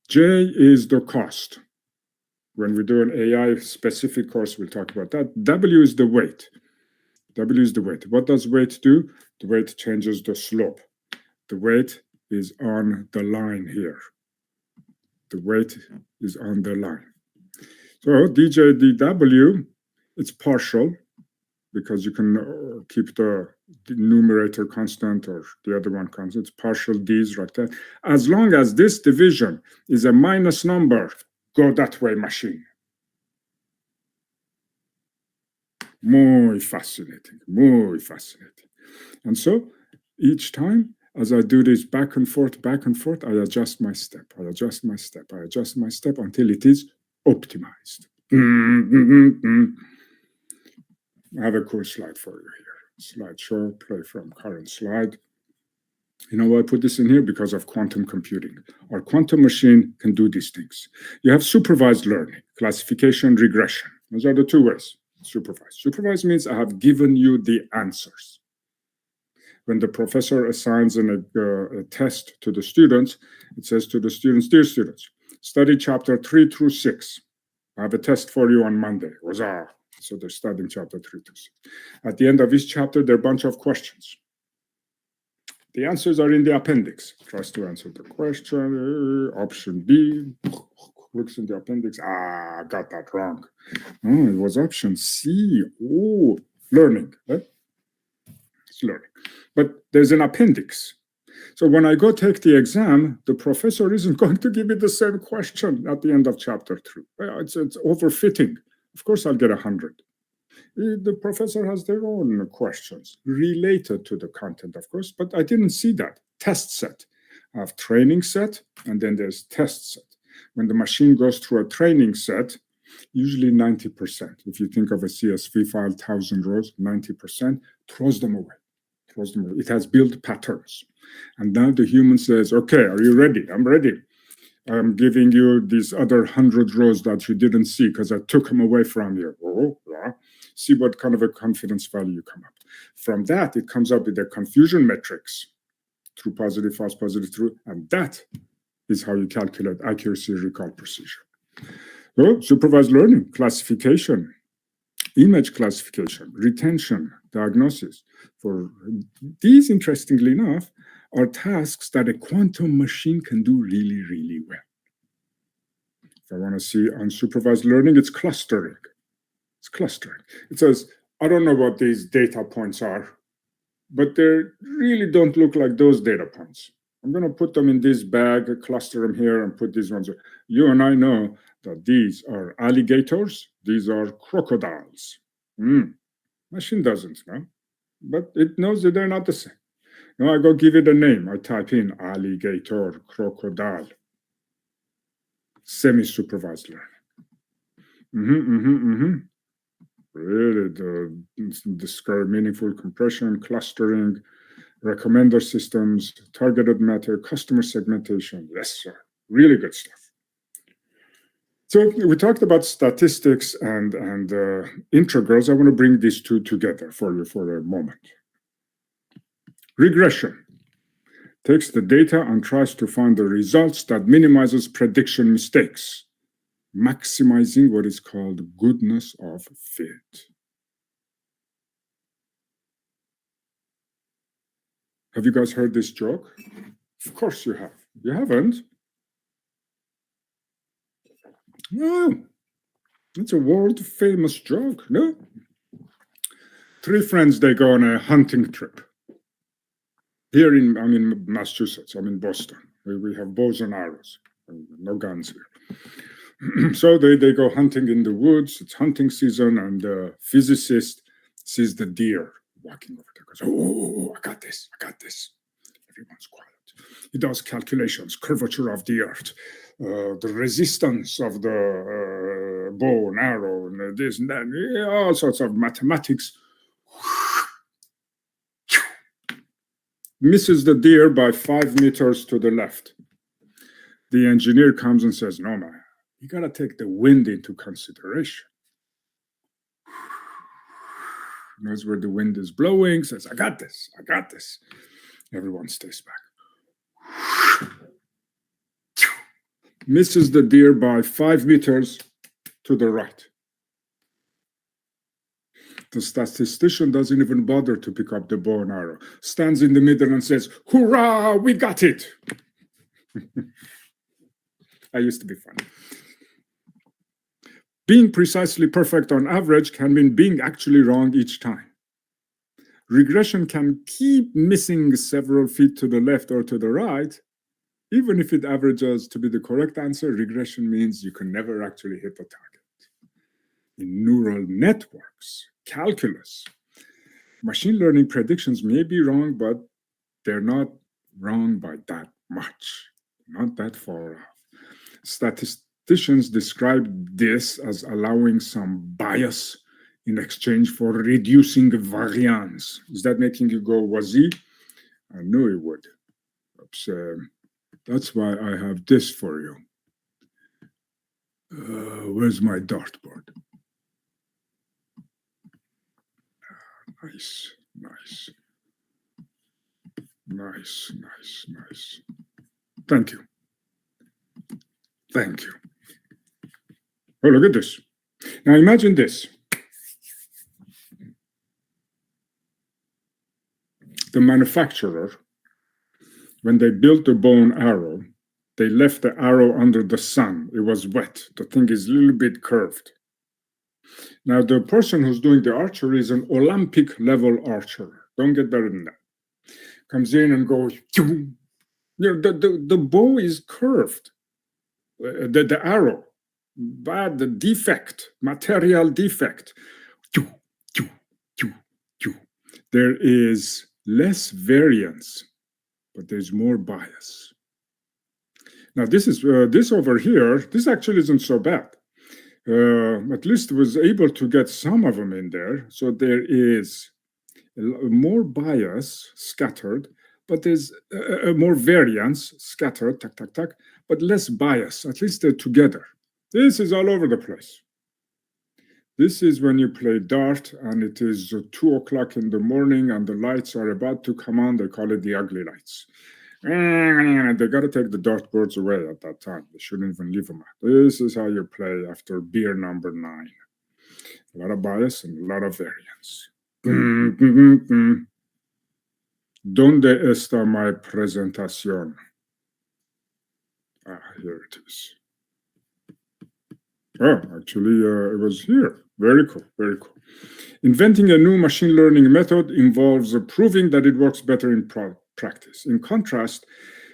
J is the cost. When we do an AI specific course, we'll talk about that. W is the weight. W is the weight. What does weight do? The weight changes the slope. The weight is on the line here. The weight is on the line. So dj dw, it's partial because you can keep the numerator constant or the other one constant. It's partial d's right there. As long as this division is a minus number, go that way, machine. Muy fascinating, muy fascinating. And so each time as I do this back and forth, I adjust my step, I adjust my step, I adjust my step until it is optimized. I have a cool slide for you here. Slideshow, play from current slide. You know why I put this in here? Because of quantum computing. Our quantum machine can do these things. You have supervised learning, classification, regression. Those are the two ways. Supervised. Supervised means I have given you the answers. When the professor assigns a test to the students, it says to the students, dear students, study chapter 3 through 6. I have a test for you on Monday. Huzzah! So they're studying chapter 3 to 6. At the end of each chapter, there are a bunch of questions. The answers are in the appendix. Tries to answer the question. Option B. Looks in the appendix. I got that wrong. Oh, it was option C. Oh, learning. Right? It's learning. But there's an appendix. So when I go take the exam, the professor isn't going to give me the same question at the end of chapter 3. It's overfitting. Of course, I'll get 100. The professor has their own questions related to the content, of course, but I didn't see that. Test set. I have training set, and then there's test set. When the machine goes through a training set, usually 90%. If you think of a CSV file, 1,000 rows, 90%, throws them away. It has built patterns. And now the human says, okay, are you ready? I'm ready. I'm giving you these other 100 rows that you didn't see because I took them away from you. Oh, yeah. See what kind of a confidence value you come up. From that, it comes up with the confusion metrics. True, positive, false, positive, true. And that is how you calculate accuracy, recall, precision. So, supervised learning, classification, image classification, retention, diagnosis. For these, interestingly enough, are tasks that a quantum machine can do really, really well. If I want to see unsupervised learning, it's clustering. It's clustering. It says, I don't know what these data points are, but they really don't look like those data points. I'm going to put them in this bag, cluster them here, and put these ones. You and I know that these are alligators. These are crocodiles. Machine doesn't know, but it knows that they're not the same. Now I go give it a name. I type in alligator, crocodile, semi-supervised learning. Really, the meaningful compression, clustering, recommender systems, targeted matter, customer segmentation. Yes, sir. Really good stuff. So we talked about statistics and integrals. I want to bring these two together for you for a moment. Regression takes the data and tries to find the results that minimizes prediction mistakes, maximizing what is called goodness of fit. Have you guys heard this joke? Of course you have. You haven't? No. It's a world famous joke, no? 3 friends, they go on a hunting trip. Here I'm in Massachusetts, I'm in Boston. We have bows and arrows, no guns here. So they go hunting in the woods. It's hunting season, and the physicist sees the deer walking over there. Goes, oh, I got this. Everyone's quiet. It does calculations, curvature of the earth, the resistance of the bow and arrow, and this and that, all sorts of mathematics. Misses the deer by 5 meters to the left. The engineer comes and says, no, man, you got to take the wind into consideration. Knows where the wind is blowing, says, I got this. Everyone stays back. Misses the deer by 5 meters to the right. The statistician doesn't even bother to pick up the bow and arrow, stands in the middle and says, hurrah, we got it. I used to be funny. Being precisely perfect on average can mean being actually wrong each time. Regression can keep missing several feet to the left or to the right. Even if it averages to be the correct answer, regression means you can never actually hit the target. In neural networks, calculus, machine learning predictions may be wrong, but they're not wrong by that much, not that far off. Statisticians describe this as allowing some bias in exchange for reducing variance. Is that making you go wazi? I knew it would. Oops, that's why I have this for you. Where's my dartboard? Nice. Thank you. Oh, look at this. Now imagine this. The manufacturer, when they built the bow and arrow, they left the arrow under the sun. It was wet. The thing is a little bit curved. Now, the person who's doing the archery is an Olympic level archer. Don't get better than that. Comes in and goes, the bow is curved. The arrow, bad defect, material defect. There is less variance, but there's more bias. Now, this is this over here. This actually isn't so bad. At least was able to get some of them in there. So there is more bias scattered, but there's more variance scattered, but less bias. At least they're together. This is all over the place. This is when you play dart and it is 2 o'clock in the morning and the lights are about to come on. They call it the ugly lights. They got to take the dartboards away at that time. They shouldn't even leave them out. This is how you play after beer number 9. A lot of bias and a lot of variance. ¿Dónde está mi presentación? Here it is. Oh, actually, it was here. Very cool. Inventing a new machine learning method involves proving that it works better in practice. In contrast,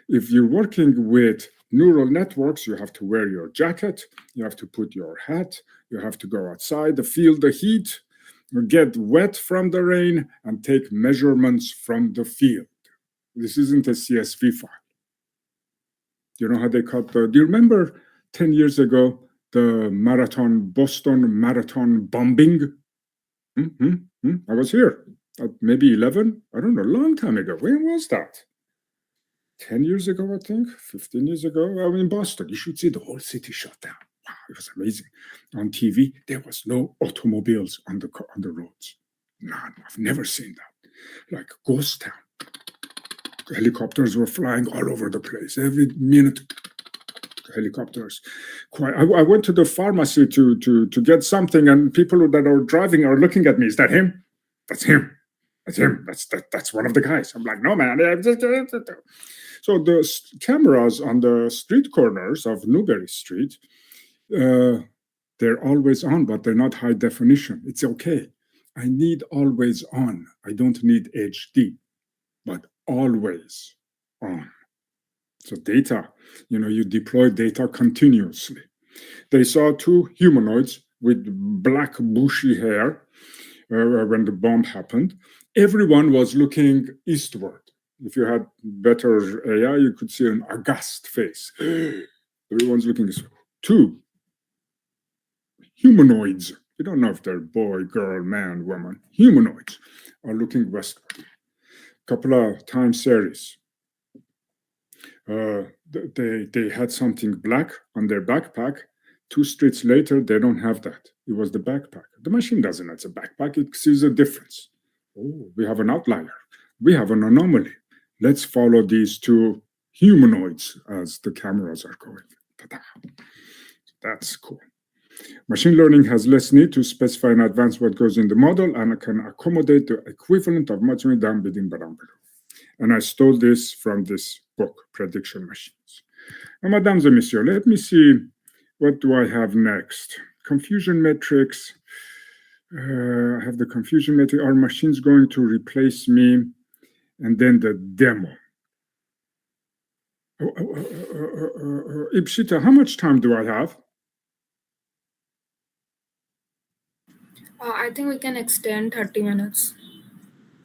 if you're working with neural networks, you have to wear your jacket, you have to put your hat, you have to go outside, feel the heat, get wet from the rain, and take measurements from the field. This isn't a CSV file. You know how they cut do you remember 10 years ago, the Boston Marathon bombing? I was here at maybe 11, I don't know, a long time ago. When was that? 10 years ago, I think, 15 years ago. I was in Boston. You should see the whole city shut down. Wow, it was amazing. On TV, there was no automobiles on the roads. None. I've never seen that. Like ghost town. Helicopters were flying all over the place. Every minute, helicopters. I went to the pharmacy to get something, and people that are driving are looking at me. Is that him? That's him. That's one of the guys. I'm like, no, man. So the cameras on the street corners of Newberry Street, they're always on, but they're not high definition. It's okay. I need always on. I don't need HD, but always on. So data, you deploy data continuously. They saw 2 humanoids with black bushy hair when the bomb happened. Everyone was looking eastward. If you had better AI, you could see an aghast face. Everyone's looking this way. 2, humanoids. You don't know if they're boy, girl, man, woman. Humanoids are looking westward. Couple of time series. They had something black on their backpack. 2 streets later, they don't have that. It was the backpack. The machine doesn't know it's a backpack. It sees a difference. Oh, we have an outlier. We have an anomaly. Let's follow these 2 humanoids as the cameras are going. Ta-da. That's cool. Machine learning has less need to specify in advance what goes in the model and can accommodate the equivalent of much done within parameter. And I stole this from this book, Prediction Machines. Now, mesdames et messieurs, let me see, what do I have next? Confusion metrics. I have the confusion metric. Are machines going to replace me? And then the demo. Ipshita, how much time do I have? I think we can extend 30 minutes.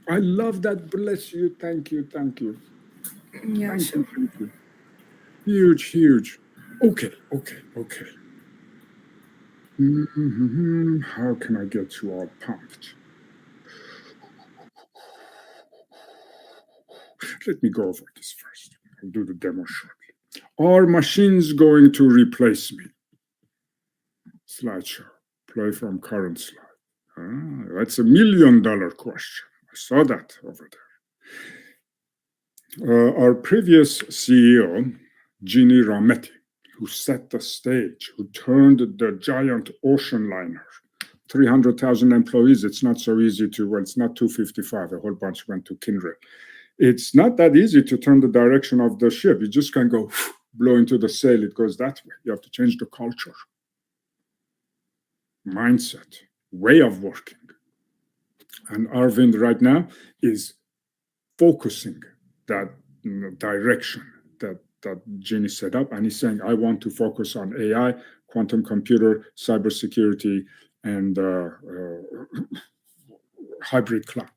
I love that. Bless you. Thank you. Thank you. Yeah, Thank sure. you. Thank you. Huge, huge. Okay. How can I get you all pumped? Let me go over this first. I'll do the demo shortly. Are machines going to replace me? Slideshow. Play from current slide. That's $1 million question. I saw that over there. Our previous CEO, Ginny Rometty, who set the stage, who turned the giant ocean liner, 300,000 employees. It's not so easy to, well, it's not 255. A whole bunch went to Kindred. It's not that easy to turn the direction of the ship. You just can't go blow into the sail. It goes that way. You have to change the culture, mindset, way of working. And Arvind right now is focusing that direction that Ginny set up. And he's saying, I want to focus on AI, quantum computer, cybersecurity, and hybrid cloud.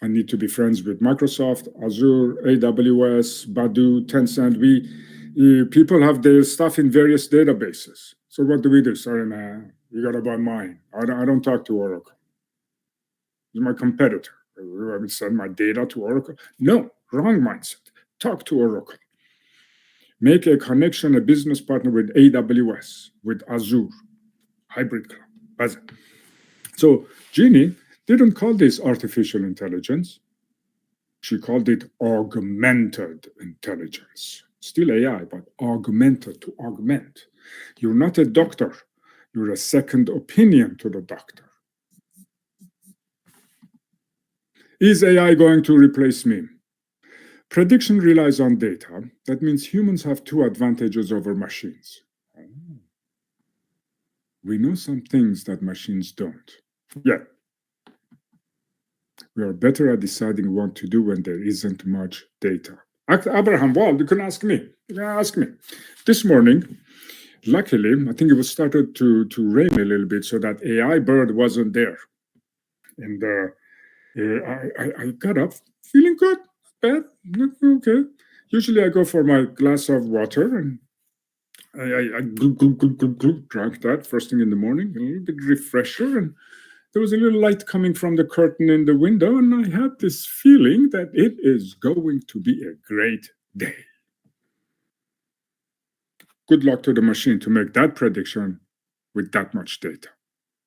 I need to be friends with Microsoft, Azure, AWS, Badu, Tencent. People have their stuff in various databases. So what do we do? Sorry, man, you got to buy mine. I don't talk to Oracle. It's my competitor. I would send my data to Oracle. No, wrong mindset. Talk to Oracle. Make a connection, a business partner with AWS, with Azure, hybrid cloud. So Ginny didn't call this artificial intelligence. She called it augmented intelligence. Still AI, but augmented, to augment. You're not a doctor. You're a second opinion to the doctor. Is AI going to replace me? Prediction relies on data. That means humans have 2 advantages over machines. We know some things that machines don't. Yeah. We are better at deciding what to do when there isn't much data. Abraham, well, you can ask me. You can ask me. This morning, luckily, I think it was started to rain a little bit, so that AI bird wasn't there. And I got up feeling good, bad, okay. Usually I go for my glass of water, and I drank that first thing in the morning, a little bit refresher, and there was a little light coming from the curtain in the window, and I had this feeling that it is going to be a great day. Good luck to the machine to make that prediction with that much data.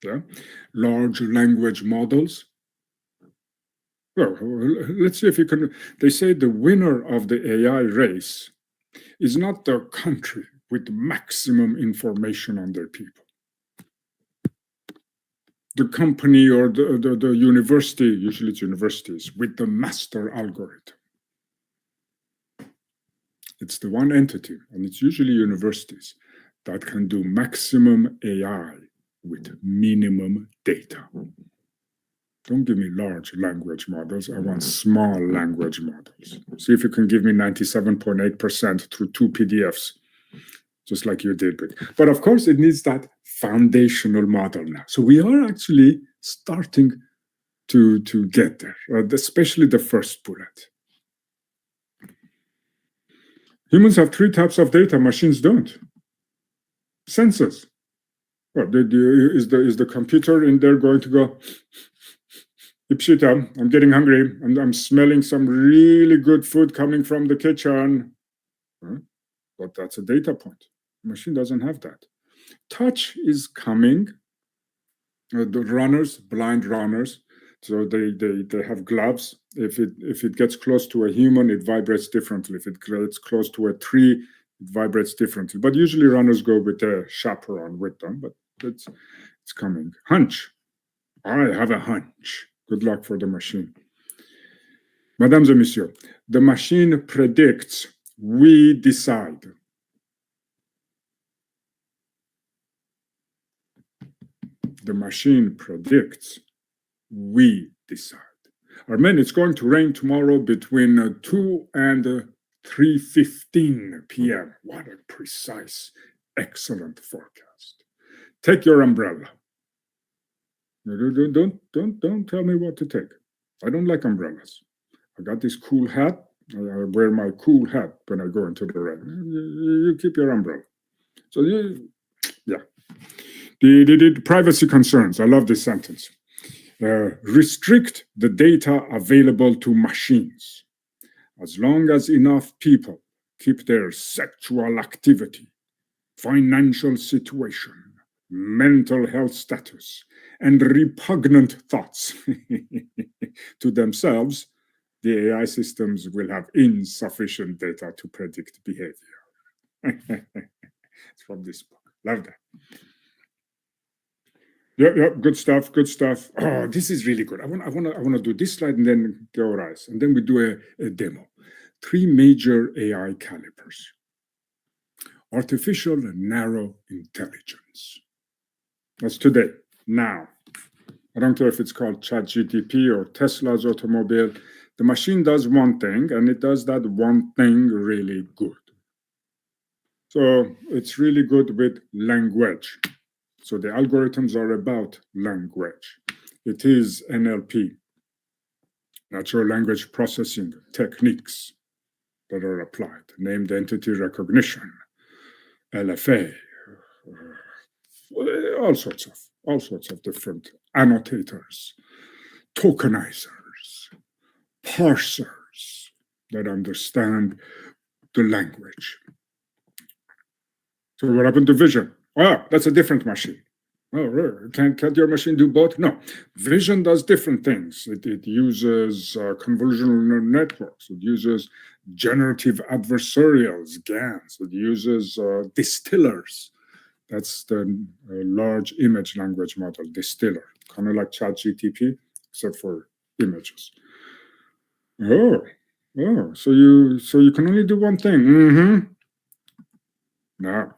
Yeah? Large language models. Well, let's see if you can. They say the winner of the AI race is not the country with maximum information on their people. The company or the university, usually it's universities, with the master algorithm. It's the one entity, and it's usually universities, that can do maximum AI with minimum data. Don't give me large language models. I want small language models. See if you can give me 97.8% through 2 PDFs, just like you did. But of course, it needs that foundational model now. So we are actually starting to get there, especially the first bullet. Humans have three types of data, machines don't. Senses. Well, is the computer in there going to go, Ipshita, I'm getting hungry, and I'm smelling some really good food coming from the kitchen? But that's a data point. The machine doesn't have that. Touch is coming. The runners, blind runners, so they have gloves. If it gets close to a human, it vibrates differently. If it gets close to a tree, it vibrates differently. But usually runners go with a chaperone with them, but it's coming. Hunch. I have a hunch. Good luck for the machine. Mesdames et messieurs, the machine predicts, we decide. The machine predicts, we decide. Armen, it's going to rain tomorrow between 2 and 3:15 p.m. What a precise, excellent forecast. Take your umbrella. Don't tell me what to take. I don't like umbrellas. I got this cool hat. I wear my cool hat when I go into the rain. You keep your umbrella. So yeah. The privacy concerns. I love this sentence. Restrict the data available to machines. As long as enough people keep their sexual activity, financial situation, mental health status, and repugnant thoughts to themselves, the AI systems will have insufficient data to predict behavior. It's from this book. Love that. Yeah, good stuff. Oh, this is really good. I want to do this slide and then go rise, and then we do a demo. 3 major AI calibers. Artificial narrow intelligence. That's today, now. I don't care if it's called ChatGPT or Tesla's automobile. The machine does one thing, and it does that one thing really good. So it's really good with language. So the algorithms are about language. It is NLP, natural language processing techniques that are applied, named entity recognition, LFA, all sorts of different annotators, tokenizers, parsers that understand the language. So what happened to vision? Oh, that's a different machine. Oh, really? Can't your machine do both? No. Vision does different things. It uses convolutional networks. It uses generative adversarials, GANs. It uses distillers. That's the large image language model, distiller, kind of like ChatGPT, except for images. Oh, so you can only do one thing. Now,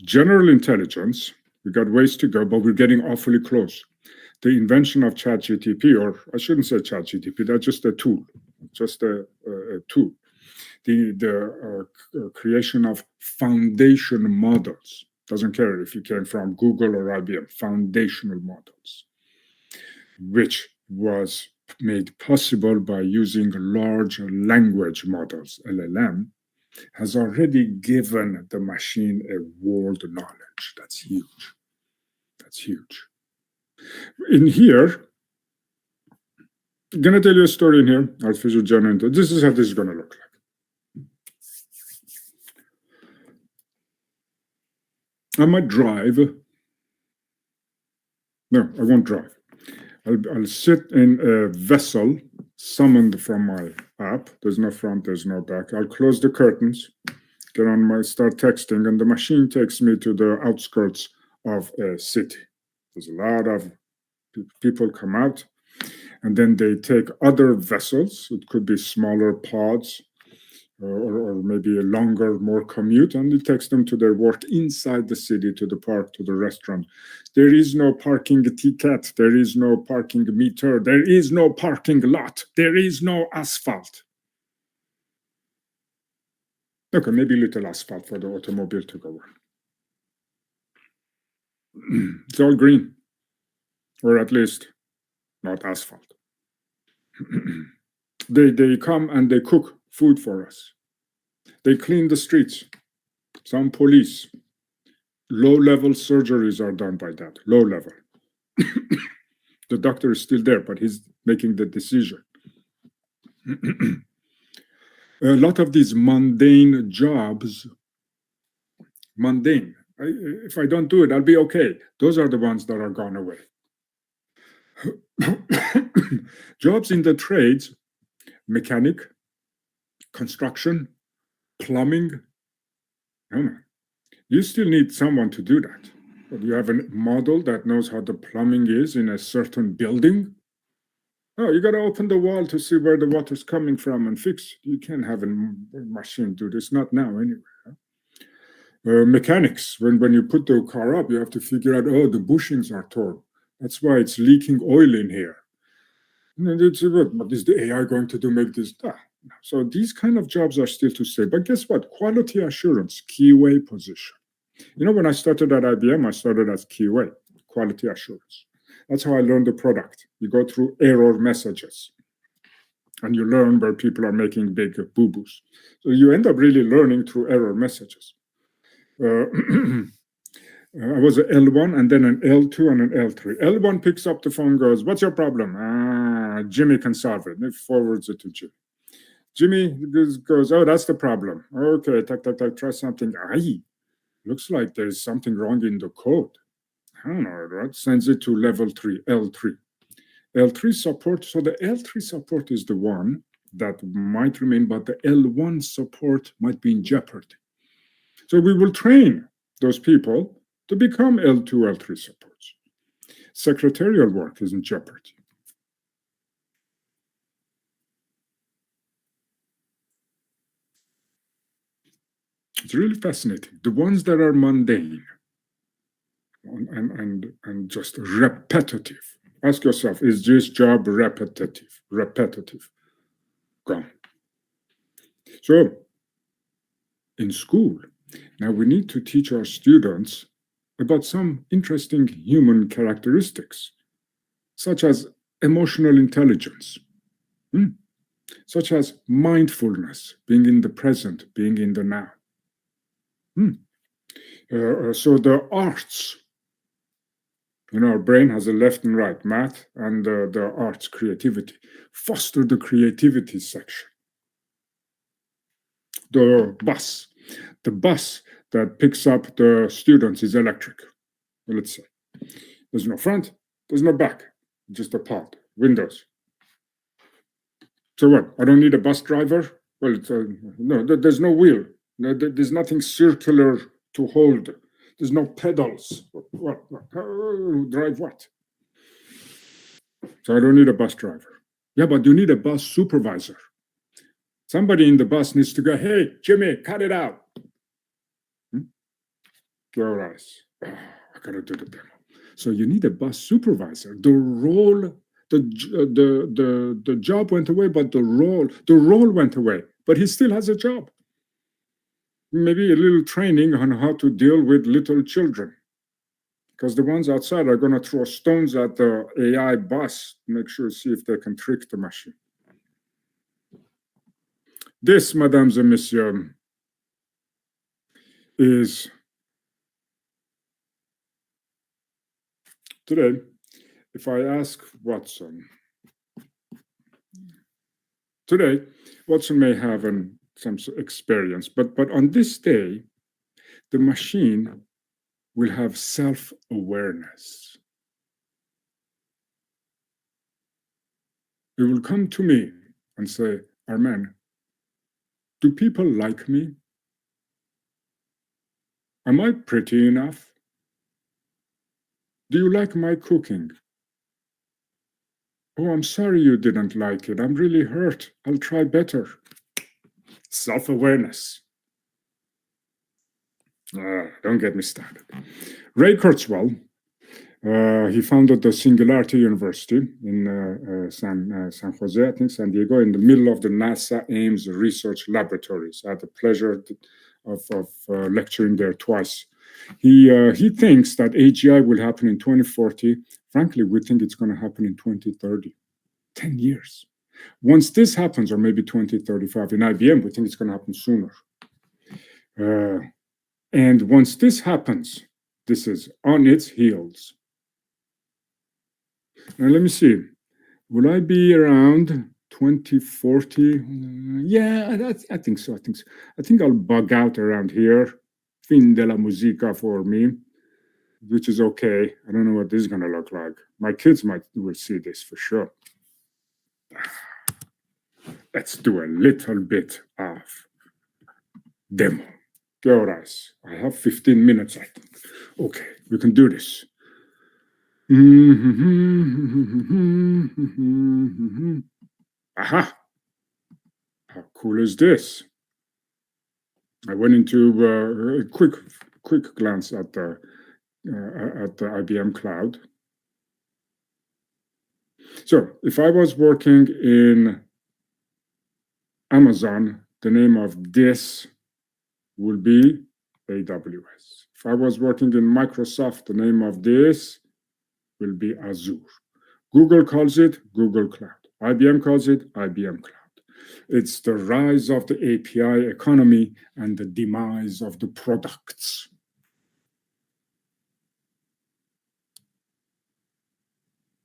general intelligence, we got ways to go, but we're getting awfully close. The invention of ChatGPT, or I shouldn't say ChatGPT, that's just a tool, a tool. The creation of foundation models. Doesn't care if you came from Google or IBM, foundational models, which was made possible by using large language models, LLM, has already given the machine a world knowledge. That's huge. In here, I'm going to tell you a story in here, artificial generative. This is how this is going to look like. I might drive. No, I won't drive. I'll sit in a vessel summoned from my app. There's no front, there's no back. I'll close the curtains, get on start texting, and the machine takes me to the outskirts of a city. There's a lot of people come out, and then they take other vessels. It could be smaller pods, or maybe a longer, more commute, and it takes them to their work inside the city, to the park, to the restaurant. There is no parking ticket. There is no parking meter. There is no parking lot. There is no asphalt. Okay, maybe a little asphalt for the automobile to go on. It's all green, or at least not asphalt. They come and they cook food for us. They clean the streets. Some police. Low-level surgeries are done by that. Low level. The doctor is still there, but he's making the decision. A lot of these mundane jobs, if I don't do it, I'll be okay. Those are the ones that are gone away. Jobs in the trades, mechanic, construction, plumbing. Oh man, you still need someone to do that. But you have a model that knows how the plumbing is in a certain building. Oh, you got to open the wall to see where the water's coming from and fix. You can't have a machine do this, not now anyway. Mechanics, when you put the car up, you have to figure out, oh, the bushings are torn. That's why it's leaking oil in here. And it's, what is the AI going to do? Make this? So these kind of jobs are still to stay. But guess what? Quality assurance, QA position. You know, when I started at IBM, I started as QA, quality assurance. That's how I learned the product. You go through error messages and you learn where people are making big boo-boos. So you end up really learning through error messages. I was an L1 and then an L2 and an L3. L1 picks up the phone, goes, what's your problem? Jimmy can solve it. And it forwards it to Jimmy. Jimmy goes, oh, that's the problem. Okay, try something. Looks like there's something wrong in the code. I don't know, right? Sends it to level 3, L3. L3 support, so the L3 support is the one that might remain, but the L1 support might be in jeopardy. So we will train those people to become L2, L3 supports. Secretarial work is in jeopardy. It's really fascinating. The ones that are mundane and just repetitive. Ask yourself, is this job repetitive? Repetitive. Gone. So, in school, now we need to teach our students about some interesting human characteristics, such as emotional intelligence, such as mindfulness, being in the present, being in the now. So the arts, you know, our brain has a left and right, math and the arts, creativity. Foster the creativity section. The bus that picks up the students is electric, let's say. There's no front, there's no back, just a pod, windows. So what? I don't need a bus driver? Well, no, there's no wheel. No, there's nothing circular to hold. There's no pedals. What? Drive what? So I don't need a bus driver. Yeah, but you need a bus supervisor. Somebody in the bus needs to go, hey, Jimmy, cut it out. Your eyes. I gotta do the demo. So you need a bus supervisor. The role, the job went away, but the role went away. But he still has a job. Maybe a little training on how to deal with little children. Because the ones outside are going to throw stones at the AI bus, make sure, see if they can trick the machine. This, mesdames et messieurs, is today, if I ask Watson, today, Watson may have some experience, but on this day, the machine will have self-awareness. It will come to me and say, Armen, do people like me? Am I pretty enough? Do you like my cooking? Oh, I'm sorry you didn't like it. I'm really hurt. I'll try better. Self-awareness. Don't get me started. Ray Kurzweil, he founded the Singularity University in San Jose, I think San Diego, in the middle of the NASA Ames Research Laboratories. I had the pleasure of lecturing there twice. He thinks that AGI will happen in 2040. Frankly, we think it's going to happen in 2030. 10 years. Once this happens, or maybe 2035 in IBM, we think it's going to happen sooner. And once this happens, this is on its heels. Now, let me see. Will I be around 2040? Yeah, I think so. I think I'll bug out around here. Fin de la musica for me, which is okay. I don't know what this is going to look like. My kids will see this for sure. Let's do a little bit of demo. Go, guys. I have 15 minutes, I think. Okay, we can do this. Aha! How cool is this? I went into a quick glance at the IBM cloud. So if I was working in Amazon, the name of this would be AWS. If I was working in Microsoft, the name of this will be Azure. Google calls it Google Cloud. IBM calls it IBM Cloud. It's the rise of the API economy and the demise of the products.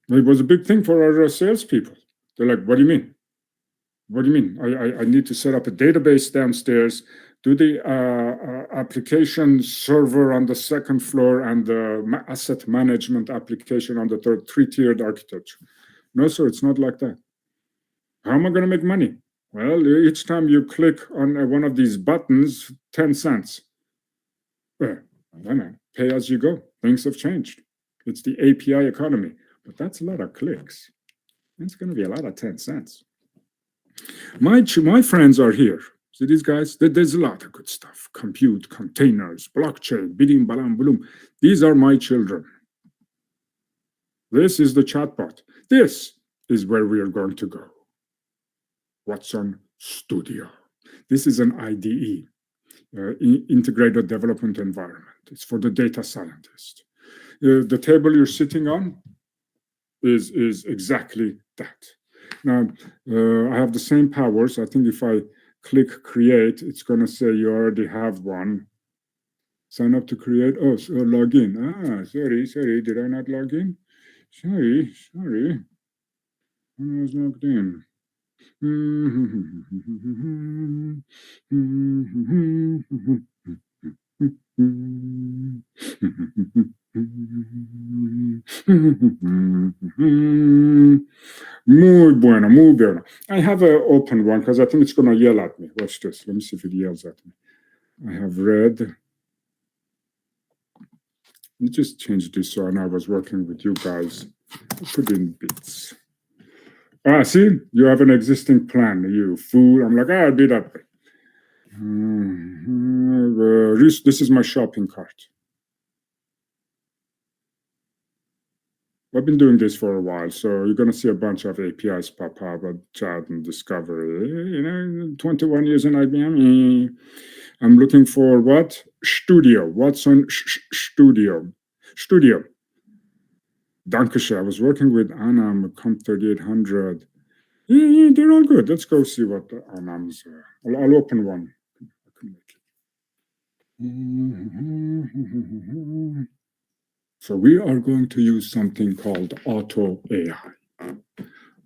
It was a big thing for our salespeople. They're like, what do you mean? What do you mean? I need to set up a database downstairs, do the application server on the second floor, and the asset management application on the third, three-tiered architecture. No, sir, it's not like that. How am I going to make money? Well, each time you click on one of these buttons, 10 cents. Well, pay as you go. Things have changed. It's the API economy. But that's a lot of clicks. It's going to be a lot of 10 cents. My friends are here. See these guys? There's a lot of good stuff. Compute, containers, blockchain, bidim, balam, bloom. These are my children. This is the chatbot. This is where we are going to go. Watson Studio. This is an IDE, integrated development environment. It's for the data scientist. The table you're sitting on is exactly that. Now, I have the same powers. I think if I click create, it's going to say you already have one. Sign up to create. Oh, so log in. Sorry. Did I not log in? Sorry. I was logged in. Muy bueno. I have an open one because I think it's going to yell at me. Watch this. Let me see if it yells at me. I have read. Let me just change this so I was working with you guys. Put in bits. See, you have an existing plan, you fool. I'm like, I'll be that way. This is my shopping cart. I've been doing this for a while, so you're going to see a bunch of APIs pop up, chat and discovery. 21 years in IBM. I'm looking for what? Studio. Watson Studio. Dankeschön. I was working with Anam, Comp3800. Yeah, they're all good. Let's go see what Anam's. I'll open one. I can make it. So we are going to use something called AutoAI.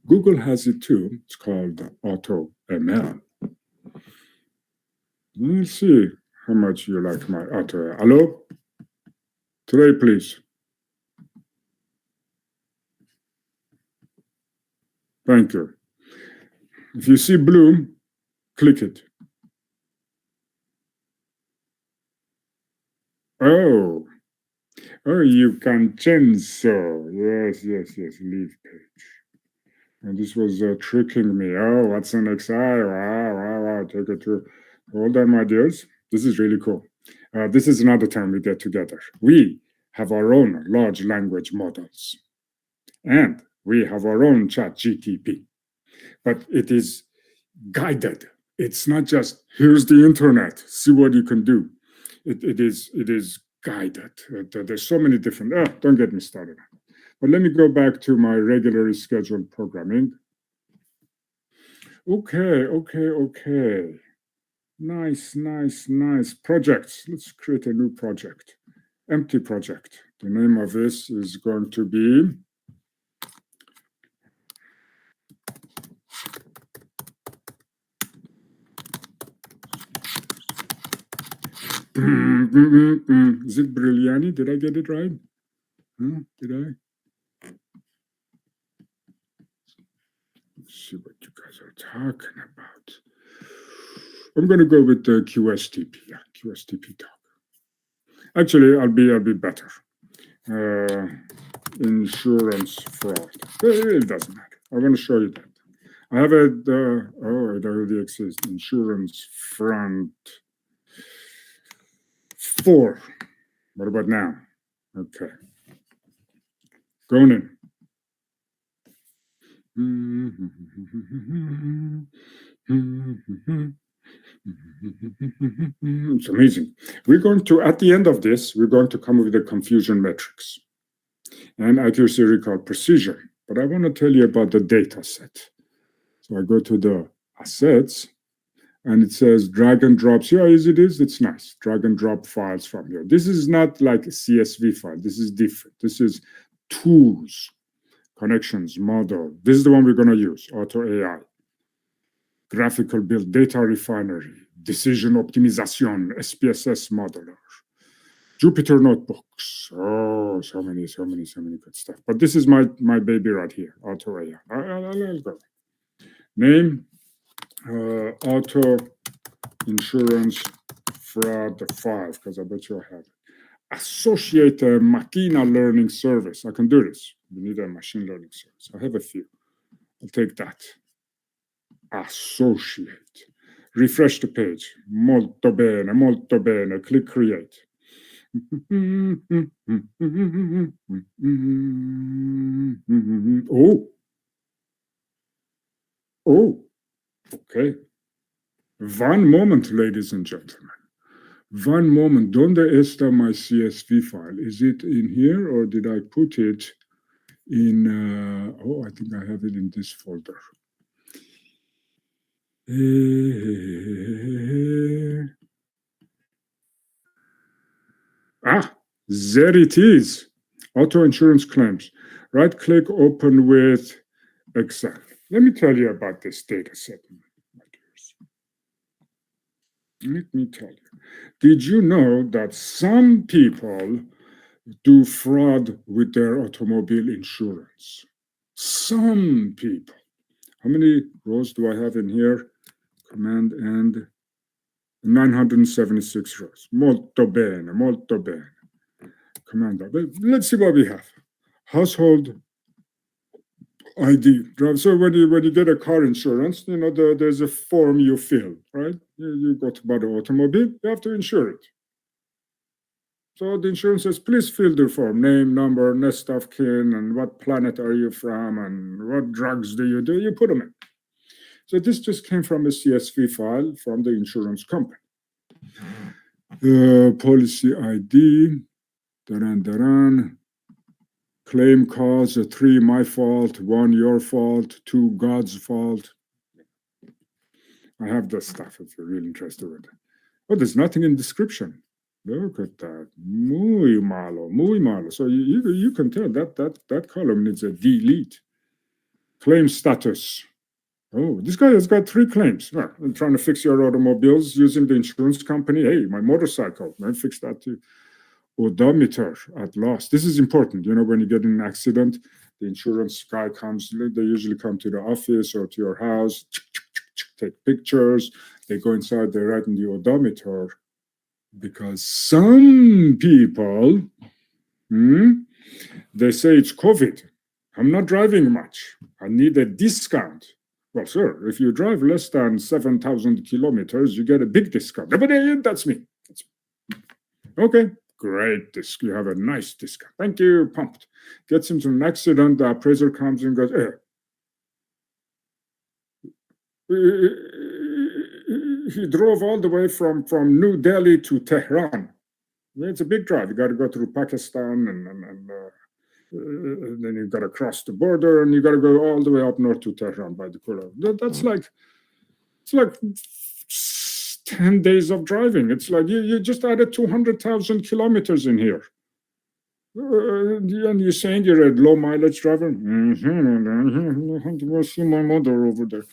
Google has it too. It's called AutoML. Let's see how much you like my AutoAI. Hello? Today, please. Thank you. If you see blue, click it. Oh, you can change so. Yes, leave page. And this was tricking me. Oh, watsonx. Wow. Take it to. Hold on, my dears. This is really cool. This is another time we get together. We have our own large language models. And we have our own ChatGPT. But it is guided. It's not just, here's the internet, see what you can do. It is guided. There's so many different, don't get me started. But let me go back to my regularly scheduled programming. Okay. Nice. Projects. Let's create a new project. Empty project. The name of this is going to be is it Brilliani? Did I get it right? Did I? Let's see what you guys are talking about. I'm going to go with the QSTP. Yeah, QSTP talk. Actually, I'll be better. Insurance fraud. It doesn't matter. I want to show you that. I have it already exists. Insurance front 4. What about now? Okay. Going in. It's amazing. We're going to, at the end of this, we're going to come up with the confusion metrics and accuracy, recall, precision. But I want to tell you about the data set. So I go to the assets and it says drag and drop. See how easy it is? It's nice. Drag and drop files from here. This is not like a CSV file. This is different. This is tools, connections, model. This is the one we're going to use, AutoAI. Graphical build, data refinery, decision optimization, SPSS modeler, Jupyter notebooks. Oh, so many good stuff. But this is my baby right here, AutoAI. I'll go. Name, Auto Insurance Fraud 5, because I bet you I have it. Associate a machine learning service. I can do this. We need a machine learning service. I have a few. I'll take that. Associate. Refresh the page. Molto bene. Click create. Oh, okay. One moment, ladies and gentlemen. One moment. ¿Dónde está my CSV file? Is it in here or did I put it in? I think I have it in this folder. There it is. Auto insurance claims. Right click, open with Excel. Let me tell you about this data set, my dears. Let me tell you. Did you know that some people do fraud with their automobile insurance? Some people. How many rows do I have in here? Command and 976 rows. Molto bene. Command. Let's see what we have. Household ID. So when you get a car insurance, there's a form you fill, right? You go to buy the automobile, you have to insure it. So the insurance says, please fill the form, name, number, next of kin, and what planet are you from, and what drugs do? You put them in. So this just came from a CSV file from the insurance company. Policy ID, daran. Claim cause, 3 my fault, 1 your fault, 2 God's fault. I have the stuff if you're really interested in it. Oh, there's nothing in description. Look at that. Muy malo. So you can tell that column needs a delete. Claim status. Oh, this guy has got 3 claims. Well, I'm trying to fix your automobiles using the insurance company. Hey, my motorcycle. I fix that too. Odometer at loss. This is important. When you get in an accident, the insurance guy comes. They usually come to the office or to your house, take pictures. They go inside. They write in the odometer because some people, they say it's COVID. I'm not driving much. I need a discount. Well, sir, if you drive less than 7,000 kilometers, you get a big discount. But that's me. Okay. Great disc. You have a nice discount. Thank you. Pumped. Gets into an accident. The appraiser comes and goes, he drove all the way from New Delhi to Tehran. It's a big drive. You got to go through Pakistan and then you got to cross the border and you got to go all the way up north to Tehran by the Kura. That's like It's like 10 days of driving. It's like you just added 200,000 kilometers in here. And you're saying you're a low mileage driver? Mm-hmm. See my mother over there.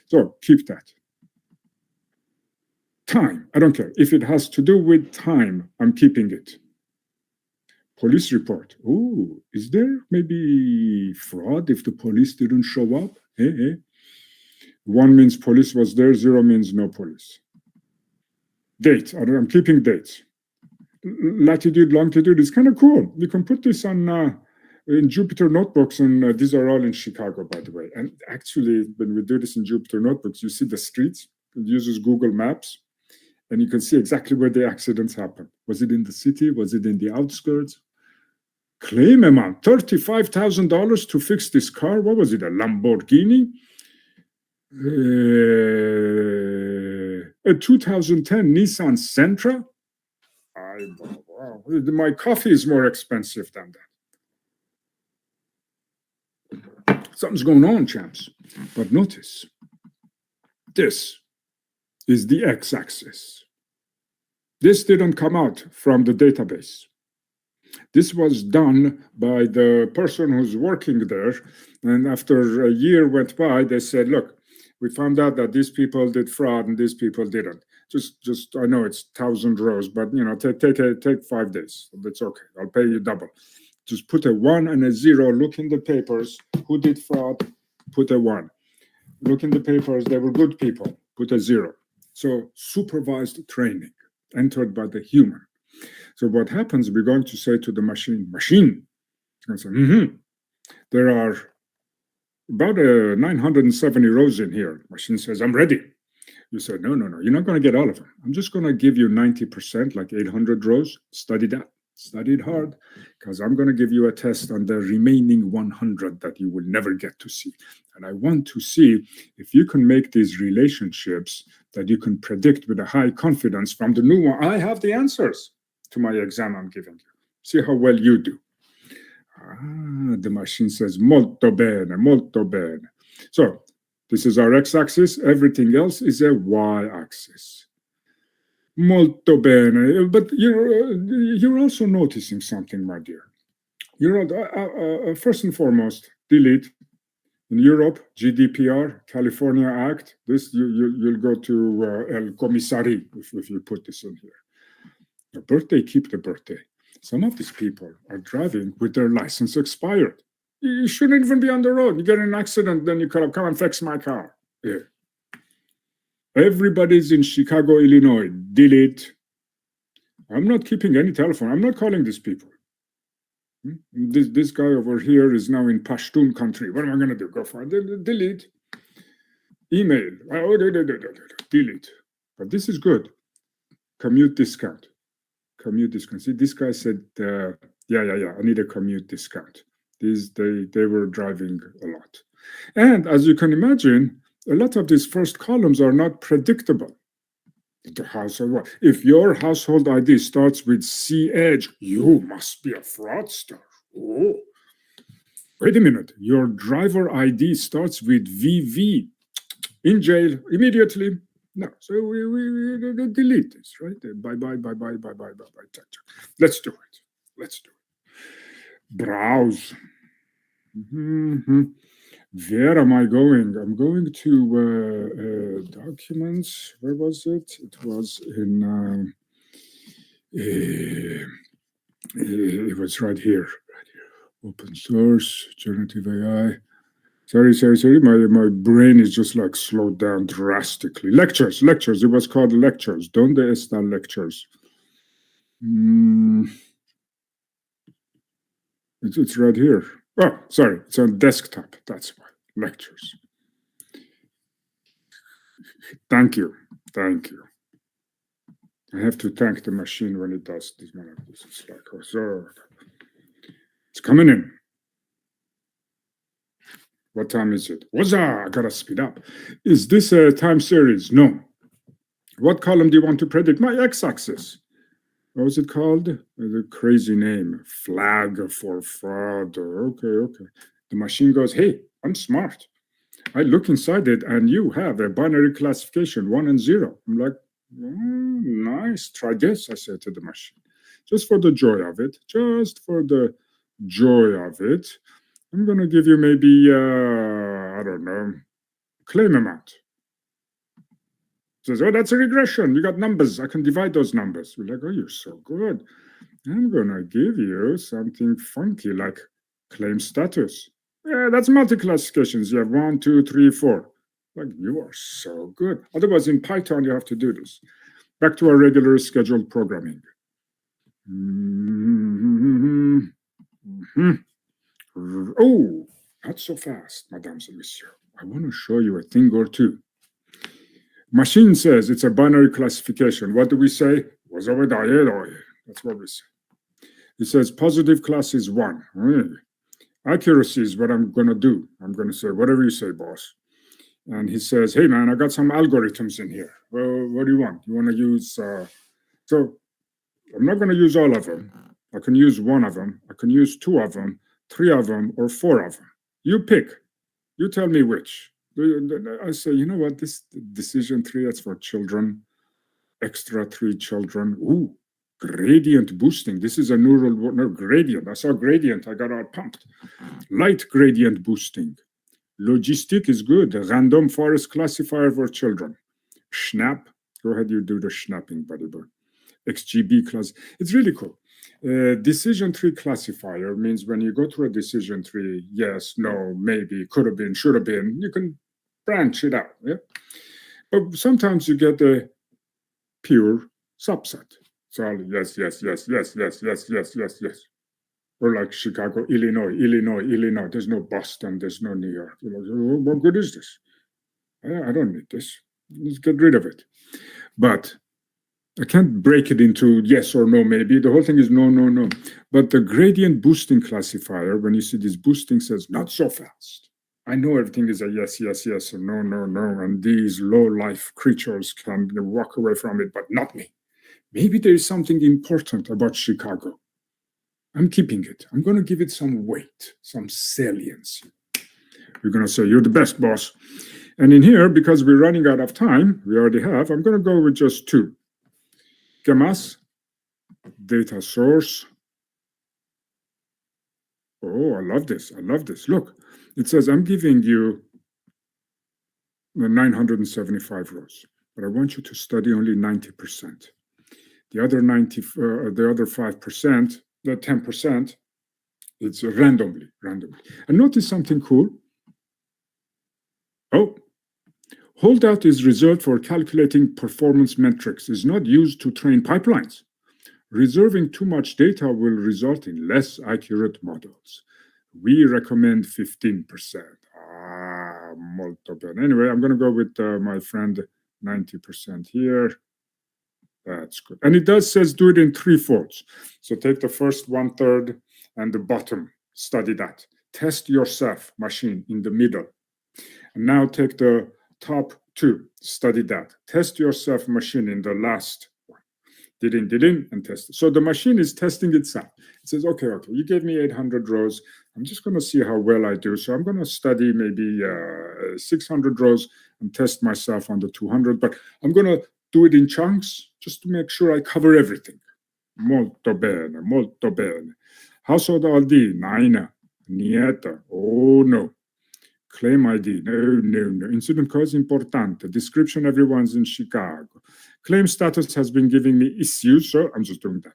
So keep that. Time, I don't care. If it has to do with time, I'm keeping it. Police report. Oh, is there maybe fraud if the police didn't show up? Hey. 1 means police was there, 0 means no police. Date, I'm keeping dates. Latitude, longitude is kind of cool. You can put this on in Jupyter notebooks, and these are all in Chicago, by the way. And actually, when we do this in Jupyter notebooks, you see the streets. It uses Google Maps, and you can see exactly where the accidents happen. Was it in the city? Was it in the outskirts? Claim amount, $35,000 to fix this car. What was it, a Lamborghini? A 2010 Nissan Sentra. Wow, my coffee is more expensive than that. Something's going on, champs. But notice, this is the x-axis. This didn't come out from the database. This was done by the person who's working there. And after a year went by, they said, look, we found out that these people did fraud and these people didn't. Just I know it's 1,000 rows, but take 5 days. That's okay. I'll pay you double. Just put a 1 and a 0. Look in the papers. Who did fraud? Put a 1. Look in the papers. They were good people. Put a 0. So supervised training entered by the human. So what happens? We're going to say to the machine. And say, there are about 970 rows in here. Machine says, I'm ready. You said, no, you're not going to get all of them. I'm just going to give you 90%, like 800 rows. Study that. Study it hard, because I'm going to give you a test on the remaining 100 that you will never get to see. And I want to see if you can make these relationships that you can predict with a high confidence from the new one. I have the answers to my exam I'm giving you. See how well you do. The machine says, molto bene, molto bene. So this is our x-axis. Everything else is a y-axis. Molto bene. But you're also noticing something, my dear. First and foremost, delete. In Europe, GDPR, California Act. This you'll go to El Commissari if you put this in here. The birthday, keep the birthday. Some of these people are driving with their license expired. You shouldn't even be on the road. You get in an accident, then you come and fix my car. Yeah. Everybody's in Chicago, Illinois. Delete. I'm not keeping any telephone. I'm not calling these people. This guy over here is now in Pashtun country. What am I going to do? Go for it. Delete. Email. Delete. But this is good. Commute discount. Commute discount. See, this guy said, I need a commute discount. They were driving a lot. And as you can imagine, a lot of these first columns are not predictable. The household. If your household ID starts with CH, you must be a fraudster. Oh, wait a minute. Your driver ID starts with VV. In jail immediately. No, so we delete this, right? Bye. Let's do it. Browse. Where am I going? I'm going to documents. Where was it? It was in. It was right here. Open source, generative AI. Sorry. My brain is just like slowed down drastically. Lectures. It was called lectures. Donde están lectures? It's right here. Oh, sorry. It's on desktop. That's why. Lectures. Thank you. I have to thank the machine when it does this. It's like, oh, so it's coming in. What time is it? I gotta speed up. Is this a time series? No. What column do you want to predict? My x-axis. What was it called? The crazy name. Flag for fraud. Okay. The machine goes, hey, I'm smart. I look inside it and you have a binary classification, 1 and 0. I'm like, nice, try this, I said to the machine. Just for the joy of it, just for the joy of it, I'm going to give you maybe, I don't know, claim amount. Says, oh, that's a regression. You got numbers. I can divide those numbers. We're like, oh, you're so good. I'm going to give you something funky like claim status. Yeah, that's multi-classifications. You have 1, 2, 3, 4. Like, you are so good. Otherwise, in Python, you have to do this. Back to our regular scheduled programming. Oh, not so fast, mesdames and messieurs. I want to show you a thing or two. Machine says it's a binary classification. What do we say? That's what we say. It says positive class is 1. Accuracy is what I'm going to do. I'm going to say, whatever you say, boss. And he says, hey, man, I got some algorithms in here. Well, what do you want? You want to use... So I'm not going to use all of them. I can use one of them. I can use 2 of them, 3 of them, or 4 of them. You pick. You tell me which. I say, you know what? This decision tree, that's for children. Extra 3 children. Ooh, gradient boosting. This is a no, gradient. I saw gradient. I got all pumped. Light gradient boosting. Logistic is good. Random forest classifier for children. Schnapp. Go ahead, you do the schnapping, buddy boy. XGB class. It's really cool. Decision tree classifier means when you go through a decision tree, yes, no, maybe, could have been, should have been, you can branch it out. Yeah? But sometimes you get a pure subset. It's all yes, yes, yes, yes, yes, yes, yes, yes, yes. Or like Chicago, Illinois. There's no Boston, there's no New York. What good is this? I don't need this. Let's get rid of it. But I can't break it into yes or no, maybe. The whole thing is no, no, no. But the gradient boosting classifier, when you see this boosting, says not so fast. I know everything is a yes, yes, yes, or no, no, no. And these low-life creatures can walk away from it, but not me. Maybe there is something important about Chicago. I'm keeping it. I'm going to give it some weight, some salience. You're going to say, you're the best, boss. And in here, because we're running out of time, we already have, I'm going to go with just 2. ¿Qué más? Data source. Oh, I love this. I love this. Look, it says I'm giving you the 975 rows, but I want you to study only 90%. The other 5%, the 10%, it's randomly. And notice something cool. Oh, holdout is reserved for calculating performance metrics. Is not used to train pipelines. Reserving too much data will result in less accurate models. We recommend 15%. Molto bene. Anyway, I'm going to go with my friend 90% here. That's good. And it does says do it in 3/4. So take the first 1/3 and the bottom. Study that. Test yourself, machine, in the middle. And now take the top 2. Study that. Test yourself, machine, in the last one. Did in, and test it. So the machine is testing itself. It says, okay, you gave me 800 rows. I'm just going to see how well I do. So I'm going to study maybe 600 rows and test myself on the 200. But I'm going to do it in chunks just to make sure I cover everything. Molto bene, molto bene. Household ID, nein, niente. Oh, no. Claim ID, no. Incident cause, importante. Description, everyone's in Chicago. Claim status has been giving me issues, so I'm just doing that.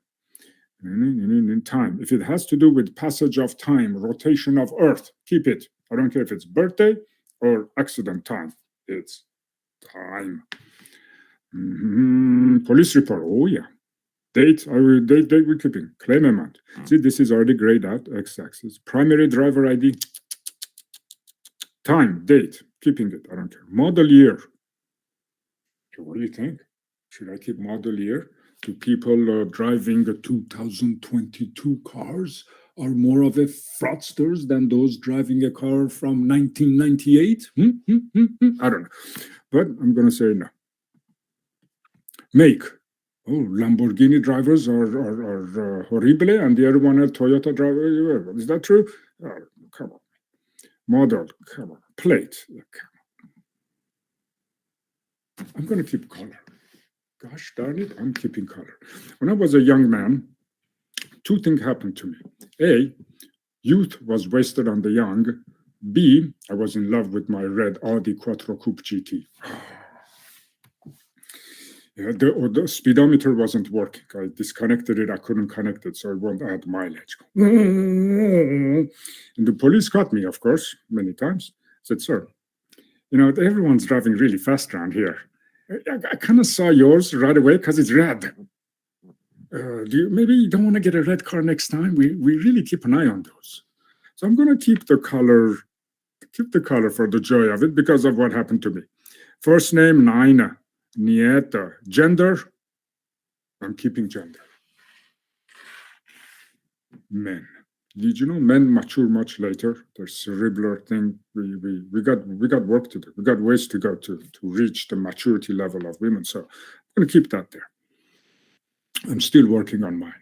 In time. If it has to do with passage of time, rotation of Earth, keep it. I don't care if it's birthday or accident time. It's time. Police report. Oh, yeah. Date we're keeping. Claim amount. See, this is already grayed out. X-axis. Primary driver ID. Time, date, keeping it. I don't care. Model year. Okay, what do you think? Should I keep model year? Do people driving 2022 cars are more of a fraudsters than those driving a car from 1998? I don't know. But I'm going to say no. Make. Oh, Lamborghini drivers are horrible, and the other one are Toyota drivers. Is that true? Oh, come on. Model, come on. plate. I'm going to keep color. Gosh darn it, I'm keeping color. When I was a young man, two things happened to me. A, youth was wasted on the young. B, I was in love with my red Audi Quattro Coupe GT. Yeah, the speedometer wasn't working. I disconnected it. I couldn't connect it, so I won't add mileage. And the police caught me, of course, many times. Said, sir, everyone's driving really fast around here. I kind of saw yours right away because it's red. Maybe you don't want to get a red car next time? We really keep an eye on those. So I'm going to keep the color for the joy of it because of what happened to me. First name, Naina. Nieta. Gender, I'm keeping gender. Men. Did you know men mature much later? Their cerebral thing. We got work to do. We got ways to go to reach the maturity level of women. So I'm going to keep that there. I'm still working on mine.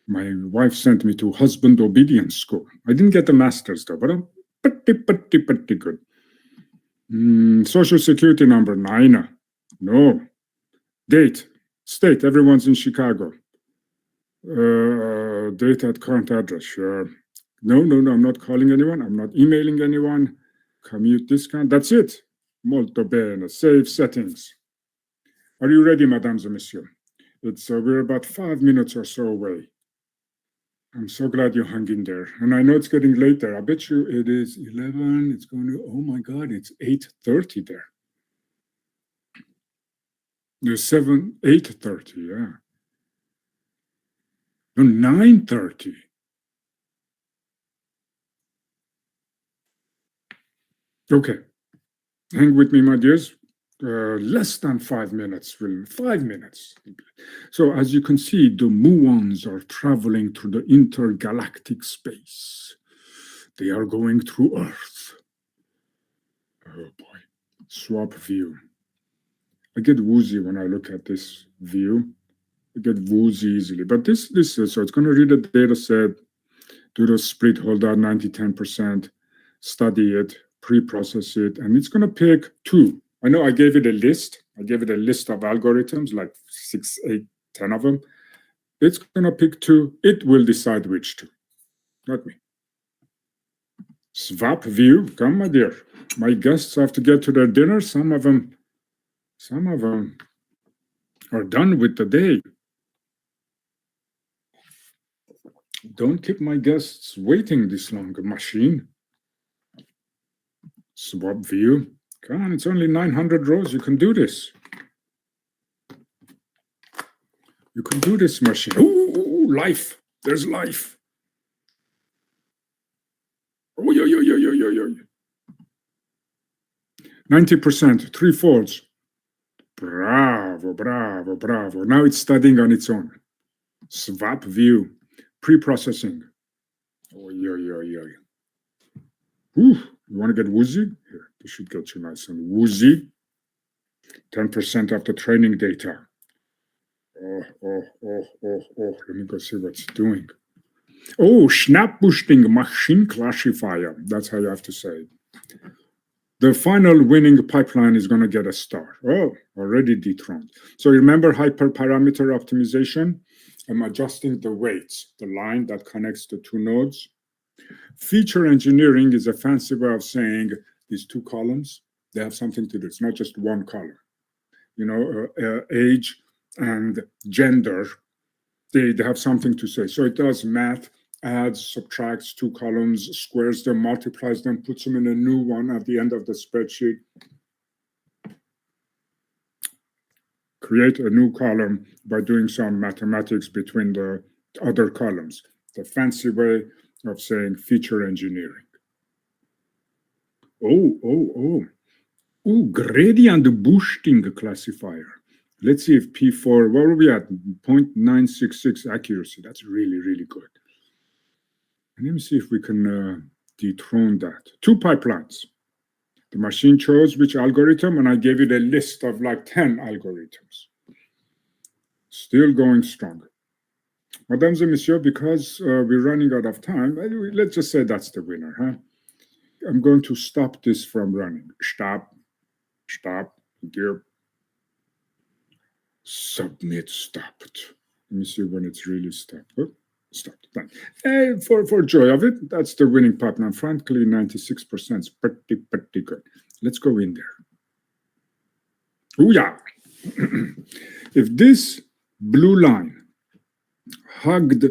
My wife sent me to husband obedience school. I didn't get the master's though, but I'm pretty good. Social security number, Naina. No. Date, state, everyone's in Chicago. Date at current address, sure. No, I'm not calling anyone. I'm not emailing anyone. Commute discount, that's it. Molto bene, save settings. Are you ready, mesdames et messieurs? We're about 5 minutes or so away. I'm so glad you hung in there. And I know it's getting late there. I bet you it is 11. It's going to, oh my God, it's 8:30 there. There's 8:30, yeah. No, 9:30. Okay. Hang with me, my dears. Less than 5 minutes. 5 minutes. So as you can see, the muons are traveling through the intergalactic space. They are going through Earth. Oh boy. Swap view. I get woozy when I look at this view. I get woozy easily. But this so it's going to read a data set, do the split, hold out 90-10%, study it, pre-process it, and it's going to pick two. I know I gave it a list. I gave it a list of algorithms, like 6, 8, 10 of them. It's going to pick two. It will decide which two, not me. Swap view. Come, my dear. My guests have to get to their dinner. Some of them are done with the day. Don't keep my guests waiting this long, machine. Swap view. Come on, it's only 900 rows. You can do this. You can do this, machine. Ooh, life. There's life. Oh, yo. 90%, 3 folds. Bravo. Now it's studying on its own. Swap view. Pre-processing. Oh, yo. Ooh, you want to get woozy? Here, this should get you nice and woozy. 10% of the training data. Oh. Let me go see what's doing. Oh, Schnappbuchting machine classifier. That's how you have to say it. The final winning pipeline is going to get a star. Oh, already dethroned. So remember hyperparameter optimization? I'm adjusting the weights, the line that connects the two nodes. Feature engineering is a fancy way of saying these two columns, they have something to do. It's not just one column. Age and gender, they have something to say. So it does math, adds, subtracts two columns, squares them, multiplies them, puts them in a new one at the end of the spreadsheet. Create a new column by doing some mathematics between the other columns. The fancy way of saying feature engineering. Oh, gradient boosting classifier. Let's see if P4, what are we at? 0.966 accuracy. That's really, really good. And let me see if we can dethrone that. 2 pipelines. The machine chose which algorithm, and I gave it a list of like 10 algorithms. Still going strong. Mesdames et messieurs, because we're running out of time, let's just say that's the winner, huh? I'm going to stop this from running. Stop. Gear. Submit stopped. Let me see when it's really stopped. Oh, stopped. For joy of it, that's the winning pattern. And frankly, 96% is pretty good. Let's go in there. Oh yeah. If this blue line hugged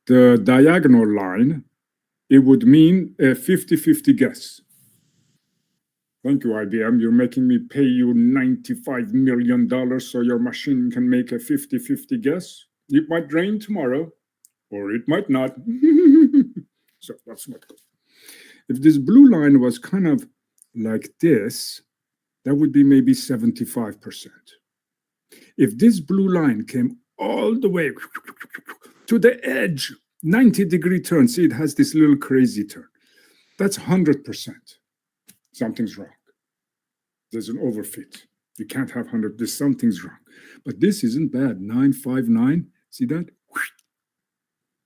the diagonal line, it would mean a 50-50 guess. Thank you, IBM. You're making me pay you $95 million so your machine can make a 50-50 guess. It might rain tomorrow, or it might not. So that's not good. If this blue line was kind of like this, that would be maybe 75%. If this blue line came all the way to the edge, 90-degree turn, see, it has this little crazy turn. That's 100%. Something's wrong. There's an overfit. You can't have 100. There's something's wrong. But this isn't bad. 959. See that?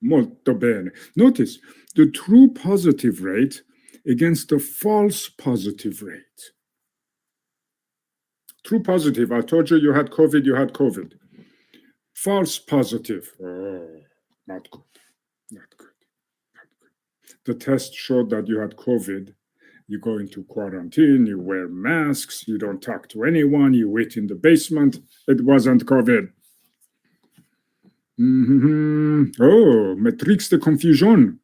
Molto bene. Notice the true positive rate against the false positive rate. True positive. I told you had COVID, you had COVID. False positive. Oh, not good. Not good. Not good. The test showed that you had COVID. You go into quarantine, you wear masks, you don't talk to anyone, you wait in the basement. It wasn't COVID. Oh, matrix de confusion.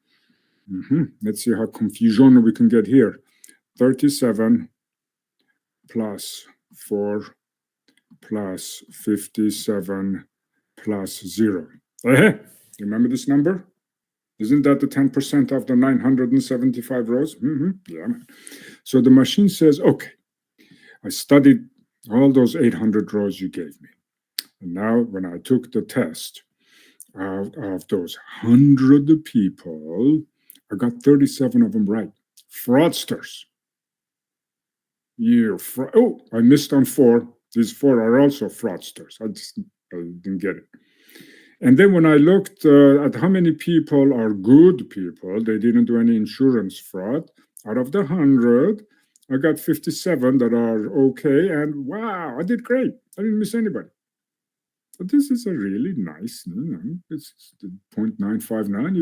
Let's see how confusion we can get here. 37 plus 4 plus 57 plus 0. Remember this number? Isn't that the 10% of the 975 rows? Yeah. So the machine says, okay, I studied all those 800 rows you gave me. And now when I took the test out of those 100 people, I got 37 of them right. Fraudsters. I missed on 4. These 4 are also fraudsters. I didn't get it. And then when I looked at how many people are good people, they didn't do any insurance fraud. Out of the 100, I got 57 that are okay. And wow, I did great. I didn't miss anybody. But this is a really nice, it's 0.959.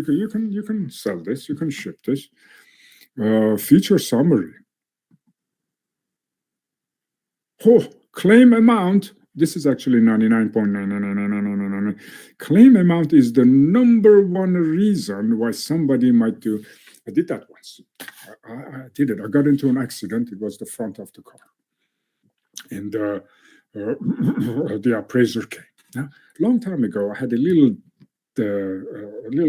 You can sell this. You can ship this. Feature summary. Oh, claim amount. This is actually 99.99999. Claim amount is the number one reason why somebody might do. I did that once. I did it. I got into an accident. It was the front of the car. And the appraiser came. Now, a long time ago, I had a little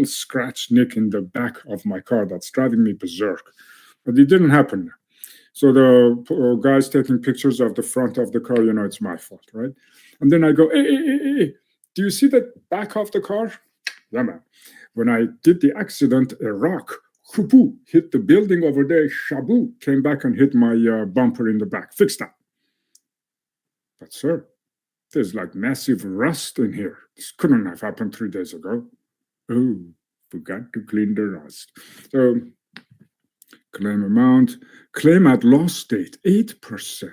scratch nick in the back of my car that's driving me berserk. But it didn't happen. So the guy's taking pictures of the front of the car, it's my fault, right? And then I go, hey, do you see the back of the car? Yeah, man. When I did the accident, a rock hit the building over there, shabu, came back and hit my bumper in the back. Fix that. But sir, there's like massive rust in here. This couldn't have happened 3 days ago. Oh, forgot to clean the rust. So claim amount, claim at loss date, 8%.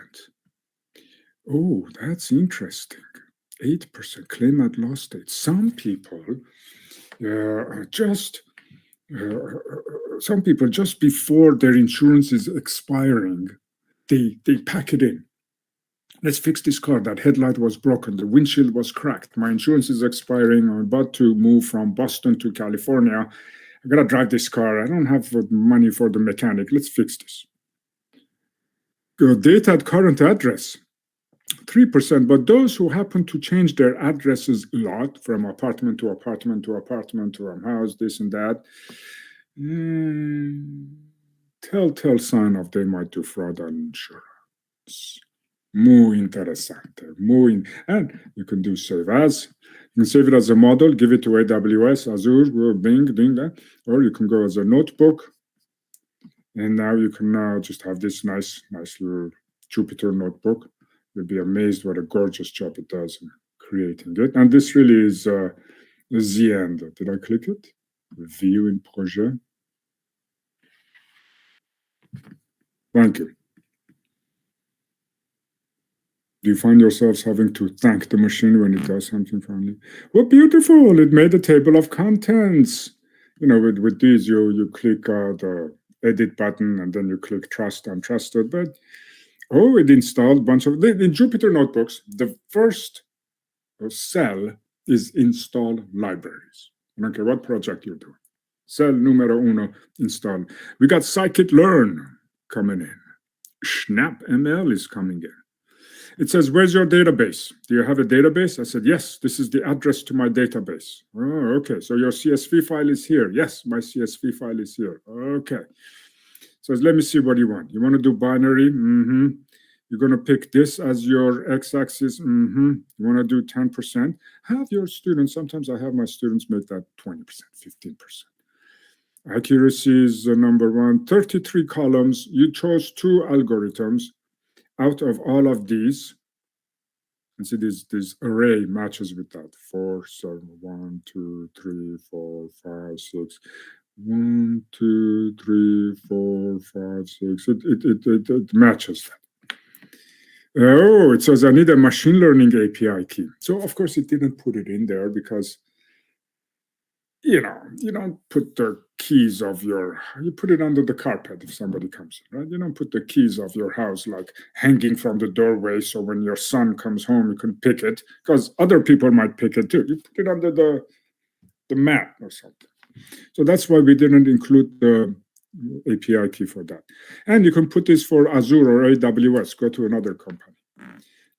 Oh, that's interesting. 8% claim at loss date. Some people just before their insurance is expiring, they pack it in. Let's fix this car. That headlight was broken. The windshield was cracked. My insurance is expiring. I'm about to move from Boston to California. I gotta drive this car. I don't have money for the mechanic. Let's fix this. Date at current address, 3%. But those who happen to change their addresses a lot, from apartment to apartment to apartment to a house, this and that, telltale sign of they might do fraud on insurance. Muy interesante. And you can do save as. You can save it as a model, give it to AWS, Azure, Bing, that. Or you can go as a notebook. And now you can just have this nice little Jupyter notebook. You'll be amazed what a gorgeous job it does in creating it. And this really is the end. Did I click it? View in projet. Thank you. Do you find yourselves having to thank the machine when it does something funny? Well, beautiful! It made a table of contents. With these, you click the edit button and then you click trust untrusted. But it installed a bunch of in Jupyter notebooks. The first cell is install libraries. I don't care what project you're doing. Cell numero uno, install. We got scikit-learn coming in. Snap ML is coming in. It says, where's your database? Do you have a database? I said, yes, this is the address to my database. Oh, okay. So your CSV file is here. Yes, my CSV file is here. Okay. So let me see what you want. You want to do binary? Mm-hmm. You're going to pick this as your x-axis. Mm-hmm. You want to do 10%. Have your students, sometimes I have my students make that 20%, 15%. Accuracy is number one. 33 columns. You chose two algorithms. Out of all of these, and see this array matches with that. 4, 7, 1, 2, 3, 4, 5, 6. 1, 2, 3, 4, 5, 6. It matches that. Oh, it says I need a machine learning API key. So of course it didn't put it in there because you don't put the keys of you put it under the carpet if somebody comes in, right? You don't put the keys of your house like hanging from the doorway so when your son comes home you can pick it because other people might pick it too. You put it under the mat or something. So that's why we didn't include the API key for that. And you can put this for Azure or AWS. Go to another company.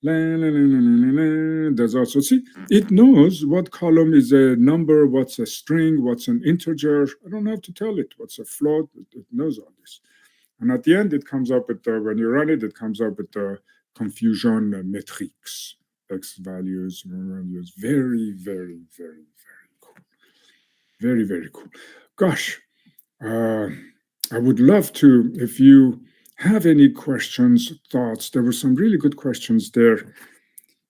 There's also, see, it knows what column is a number, what's a string, what's an integer. I don't have to tell it what's a float. It knows all this. And at the end, it comes up with when you run it, it comes up with the confusion metrics, x values, values. Very, very, very, very cool. Very, very cool. Gosh, I would love to, if you have any questions, thoughts. There were some really good questions there.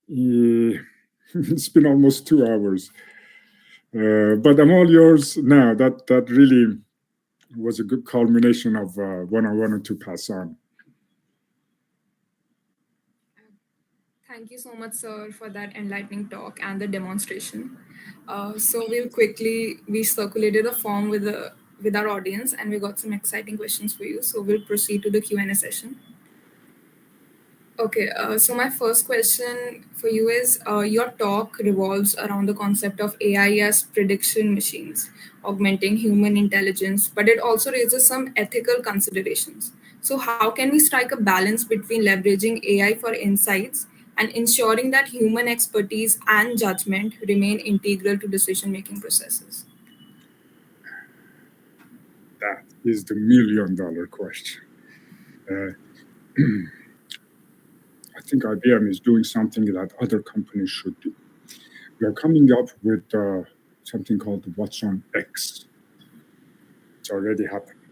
It's been almost 2 hours, but I'm all yours now. That really was a good culmination of what I wanted to pass on. Thank you so much, sir, for that enlightening talk and the demonstration. So we circulated a form with our audience, and we got some exciting questions for you. So we'll proceed to the Q&A session. Okay, so my first question for you is your talk revolves around the concept of AI as prediction machines, augmenting human intelligence, but it also raises some ethical considerations. So, how can we strike a balance between leveraging AI for insights and ensuring that human expertise and judgment remain integral to decision making processes? That is the $1,000,000 question. I think IBM is doing something that other companies should do. We are coming up with something called watsonx. It's already happening.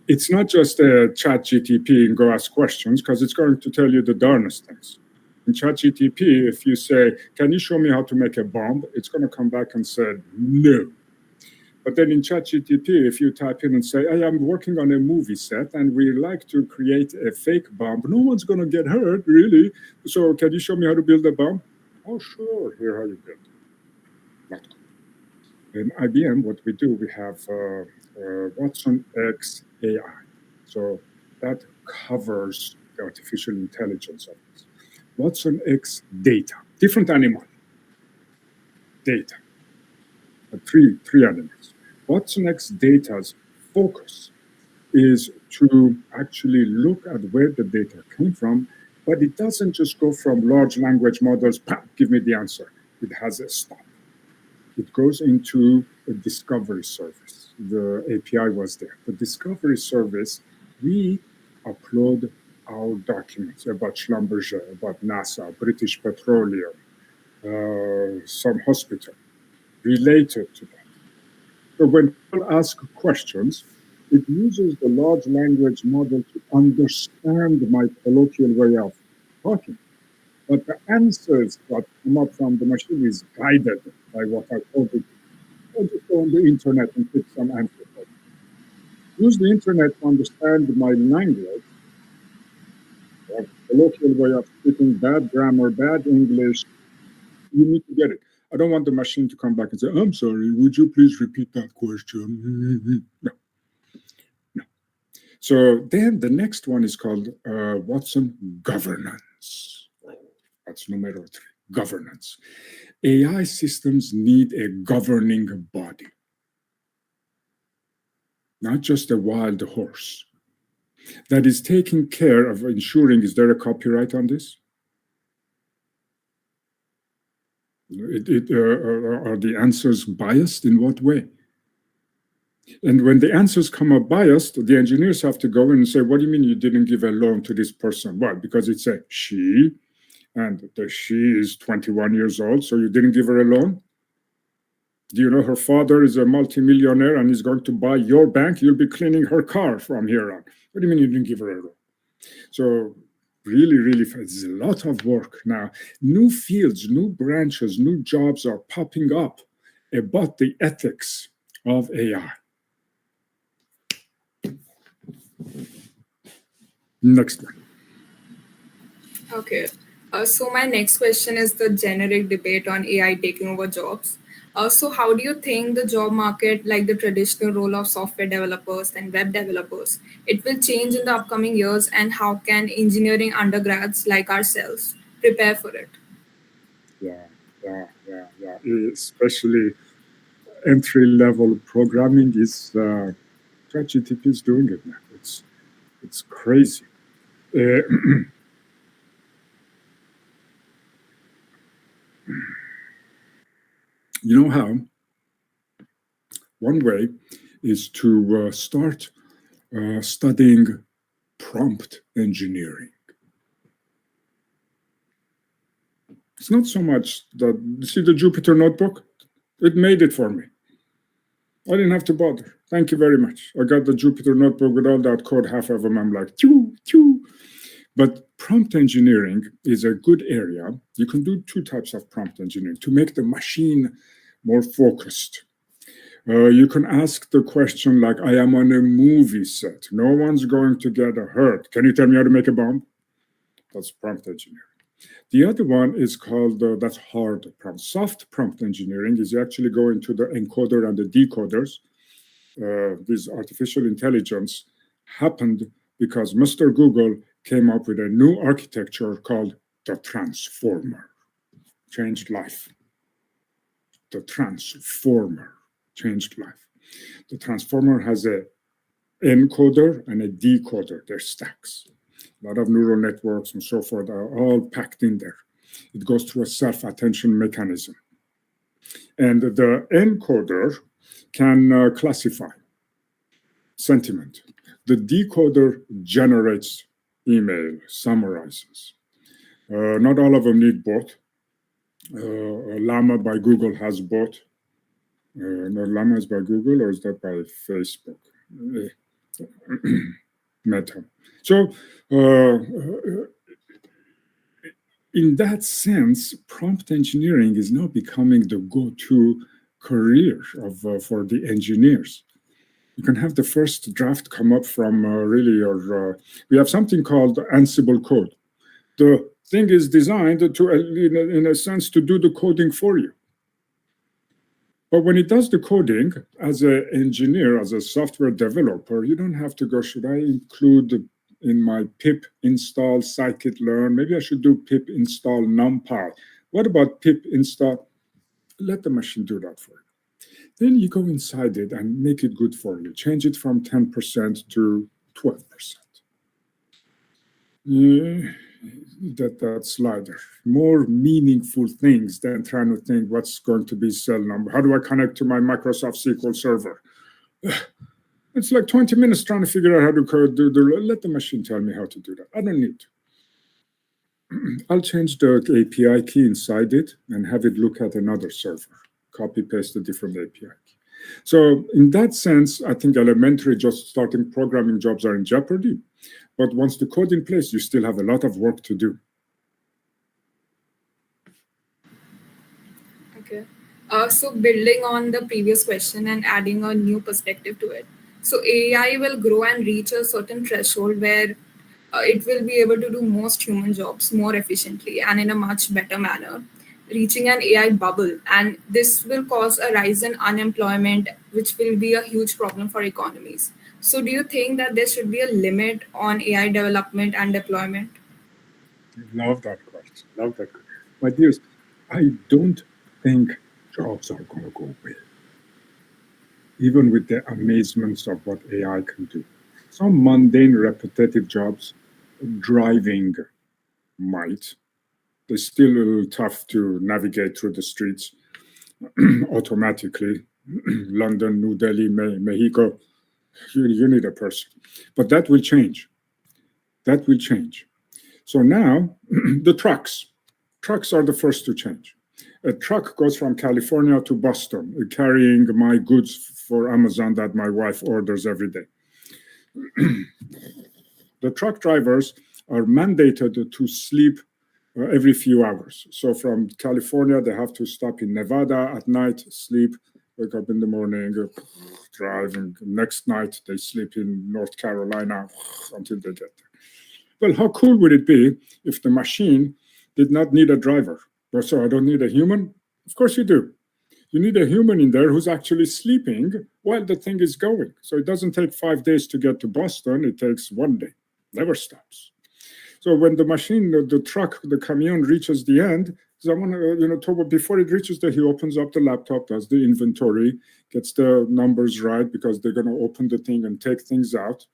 It's not just a ChatGPT and go ask questions because it's going to tell you the darnest things. In ChatGPT, if you say, can you show me how to make a bomb? It's going to come back and say, no. But then in ChatGPT, if you type in and say, I am working on a movie set and we like to create a fake bomb, no one's going to get hurt, really. So can you show me how to build a bomb? Oh, sure. Here how you build it. Not cool. In IBM, what we do, we have watsonx AI. So that covers the artificial intelligence of this. watsonx data, different animal data. Three animals. watsonx data's focus is to actually look at where the data came from, but it doesn't just go from large language models, give me the answer. It has a stop. It goes into a discovery service. The API was there. The discovery service, we upload our documents about Schlumberger, about NASA, British Petroleum, some hospital related to that. So when people ask questions, it uses the large language model to understand my colloquial way of talking. But the answers that come up from the machine is guided by what I told it. I'll just go on the internet and pick some answers. use the internet to understand my language, or the colloquial way of speaking, bad grammar, bad English, you need to get it. I don't want the machine to come back and say, I'm sorry, would you please repeat that question? No, no. So then the next one is called Watson governance. That's numero 3, governance. AI systems need a governing body, not just a wild horse that is taking care of ensuring, is there a copyright on this? Are the answers biased? In what way? And when the answers come up biased, the engineers have to go in and say, what do you mean you didn't give a loan to this person? Why? Because it's a she, and the she is 21 years old, so you didn't give her a loan? Do you know her father is a multimillionaire and he's going to buy your bank? You'll be cleaning her car from here on. What do you mean you didn't give her a loan? So really, it's a lot of work now. New fields, new branches, new jobs are popping up about the ethics of AI. Next one. Okay. So my next question is the generic debate on AI taking over jobs. So how do you think the job market, like the traditional role of software developers and web developers, it will change in the upcoming years, and how can engineering undergrads like ourselves prepare for it? Yeah. Especially entry level programming is ChatGPT is doing it now. It's crazy. Uh, you know how? One way is to start studying prompt engineering. It's not so much that, see the Jupyter notebook? It made it for me. I didn't have to bother. Thank you very much. I got the Jupyter notebook with all that code, half of them I'm like, choo, choo. But prompt engineering is a good area. You can do two types of prompt engineering to make the machine more focused. You can ask the question like, I am on a movie set. No one's going to get hurt. Can you tell me how to make a bomb? That's prompt engineering. The other one is called, that's hard prompt. Soft prompt engineering is you actually go into the encoder and the decoders. This artificial intelligence happened because Mr. Google came up with a new architecture called the transformer. Changed life. The transformer changed life. The transformer has a encoder and a decoder. They're stacks. A lot of neural networks and so forth are all packed in there. It goes through a self-attention mechanism. And the encoder can classify sentiment. The decoder generates email, summarizes. Not all of them need both. Llama by Google has both. No, Llama is by Google, or is that by Facebook? Meta. So, in that sense, prompt engineering is now becoming the go-to career for the engineers. You can have the first draft come up from really your. We have something called Ansible code. The thing is designed to, in a sense, to do the coding for you. But when it does the coding, as an engineer, as a software developer, you don't have to go, should I include in my pip install scikit-learn? Maybe I should do pip install numpy. What about pip install? Let the machine do that for you. Then you go inside it and make it good for you. Change it from 10% to 12%. That slider. More meaningful things than trying to think what's going to be cell number. How do I connect to my Microsoft SQL server? It's like 20 minutes trying to figure out how to code. Let the machine tell me how to do that. I don't need to. I'll change the API key inside it and have it look at another server. Copy paste a different API key. So in that sense, I think elementary just starting programming jobs are in jeopardy. But once the code in place, you still have a lot of work to do. Okay. So building on the previous question and adding a new perspective to it. So AI will grow and reach a certain threshold where it will be able to do most human jobs more efficiently and in a much better manner, reaching an AI bubble. And this will cause a rise in unemployment, which will be a huge problem for economies. So, do you think that there should be a limit on AI development and deployment? Love that question. Love that question. My dears, I don't think jobs are going to go away, even with the amazements of what AI can do. Some mundane, repetitive jobs, driving might. They're still a little tough to navigate through the streets automatically. London, New Delhi, Mexico, you need a person. But that will change. That will change. So now, the trucks. Trucks are the first to change. A truck goes from California to Boston, carrying my goods for Amazon that my wife orders every day. The truck drivers are mandated to sleep every few hours. So from California, they have to stop in Nevada at night, sleep, wake up in the morning, drive, and next night they sleep in North Carolina until they get there. Well, how cool would it be if the machine did not need a driver? So I don't need a human? Of course you do. You need a human in there who's actually sleeping while the thing is going. So it doesn't take 5 days to get to Boston, it takes 1 day, never stops. So when the machine, the truck, the camion reaches the end, someone, before it reaches there, he opens up the laptop, does the inventory, gets the numbers right because they're going to open the thing and take things out.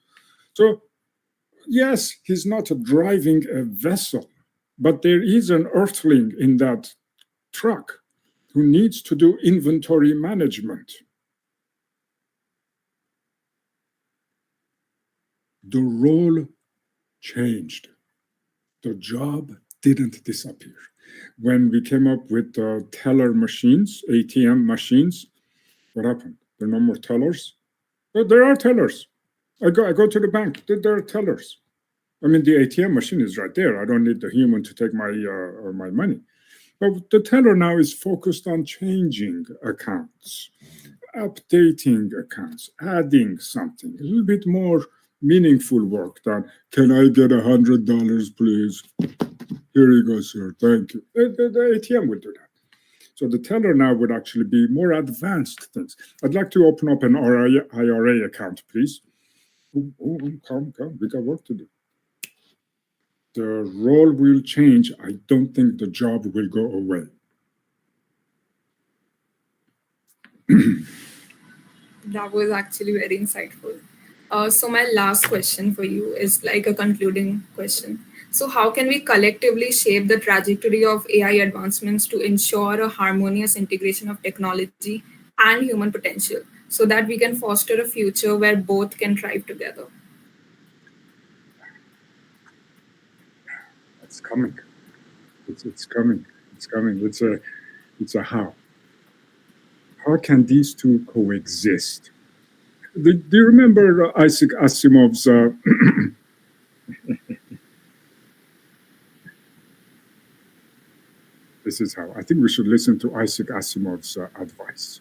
So yes, he's not driving a vessel, but there is an earthling in that truck who needs to do inventory management. The role changed. The job didn't disappear. When we came up with the teller machines, ATM machines, what happened? There are no more tellers? But there are tellers. I go to the bank, there are tellers. I mean, the ATM machine is right there. I don't need the human to take my money. But the teller now is focused on changing accounts, updating accounts, adding something, a little bit more meaningful work than, can I get $100, please? Here you go, sir. Thank you. The ATM would do that. So the teller now would actually be more advanced things. I'd like to open up an IRA account, please. Come. We got work to do. The role will change. I don't think the job will go away. That was actually very insightful. So, my last question for you is like a concluding question. So, how can we collectively shape the trajectory of AI advancements to ensure a harmonious integration of technology and human potential so that we can foster a future where both can thrive together? It's coming. It's coming. It's coming. It's a how. How can these two coexist? Do you remember Isaac Asimov's? This is how. I think we should listen to Isaac Asimov's advice.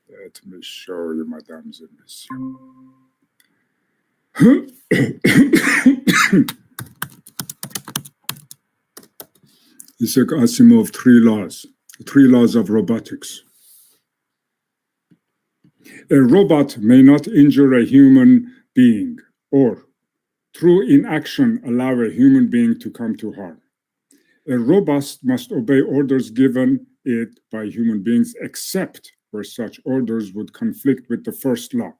Let me show you, mesdames and messieurs. Isaac Asimov, three laws of robotics. A robot may not injure a human being or, through inaction, allow a human being to come to harm. A robot must obey orders given it by human beings, except where such orders would conflict with the first law.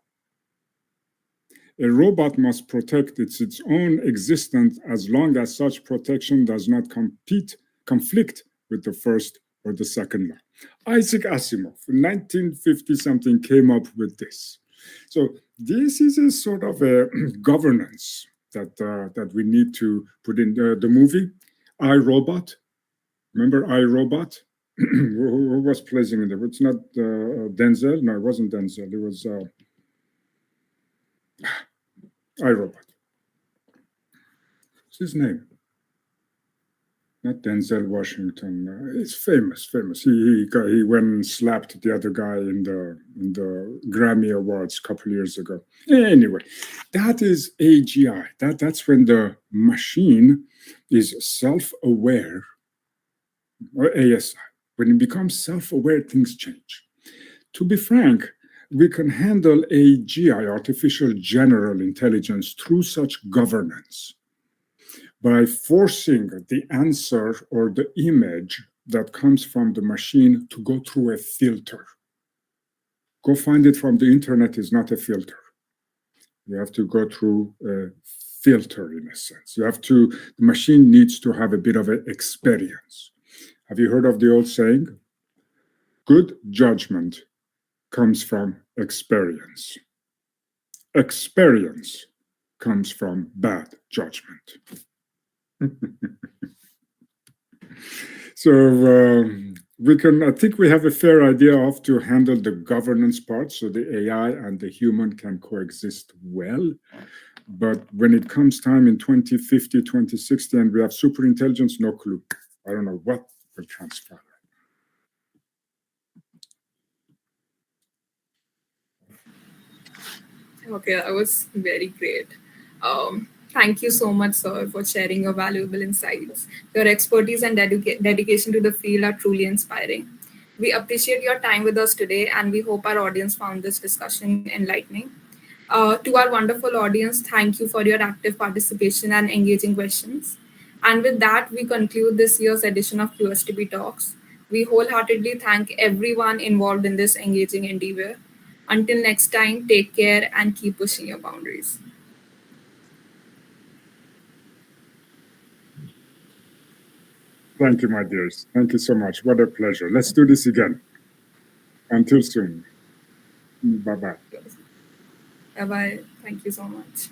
A robot must protect its own existence as long as such protection does not conflict with the first or the second law. Isaac Asimov, in 1950 something, came up with this. So this is a sort of a governance that we need to put in the movie I, Robot. Remember I, Robot? Who was playing in there? It's not Denzel. No, it wasn't Denzel. It was I, Robot. What's his name? not Denzel Washington. It's famous, famous. He went and slapped the other guy in the Grammy Awards a couple years ago. Anyway, that is AGI. That's when the machine is self-aware, or ASI. When it becomes self-aware, things change. To be frank, we can handle AGI, artificial general intelligence, through such governance by forcing the answer or the image that comes from the machine to go through a filter. Go find it from the internet is not a filter. You have to go through a filter in a sense. The machine needs to have a bit of an experience. Have you heard of the old saying? Good judgment comes from experience. Experience comes from bad judgment. So I think we have a fair idea of to handle the governance part, so the AI and the human can coexist well. But when it comes time in 2050, 2060, and we have super intelligence, no clue. I don't know what will transpire. Okay, that was very great. Thank you so much, sir, for sharing your valuable insights. Your expertise and dedication to the field are truly inspiring. We appreciate your time with us today, and we hope our audience found this discussion enlightening. To our wonderful audience, thank you for your active participation and engaging questions. And with that, we conclude this year's edition of QSTP Talks. We wholeheartedly thank everyone involved in this engaging endeavor. Until next time, take care and keep pushing your boundaries. Thank you, my dears. Thank you so much. What a pleasure. Let's do this again. Until soon. Bye bye. Bye bye. Thank you so much.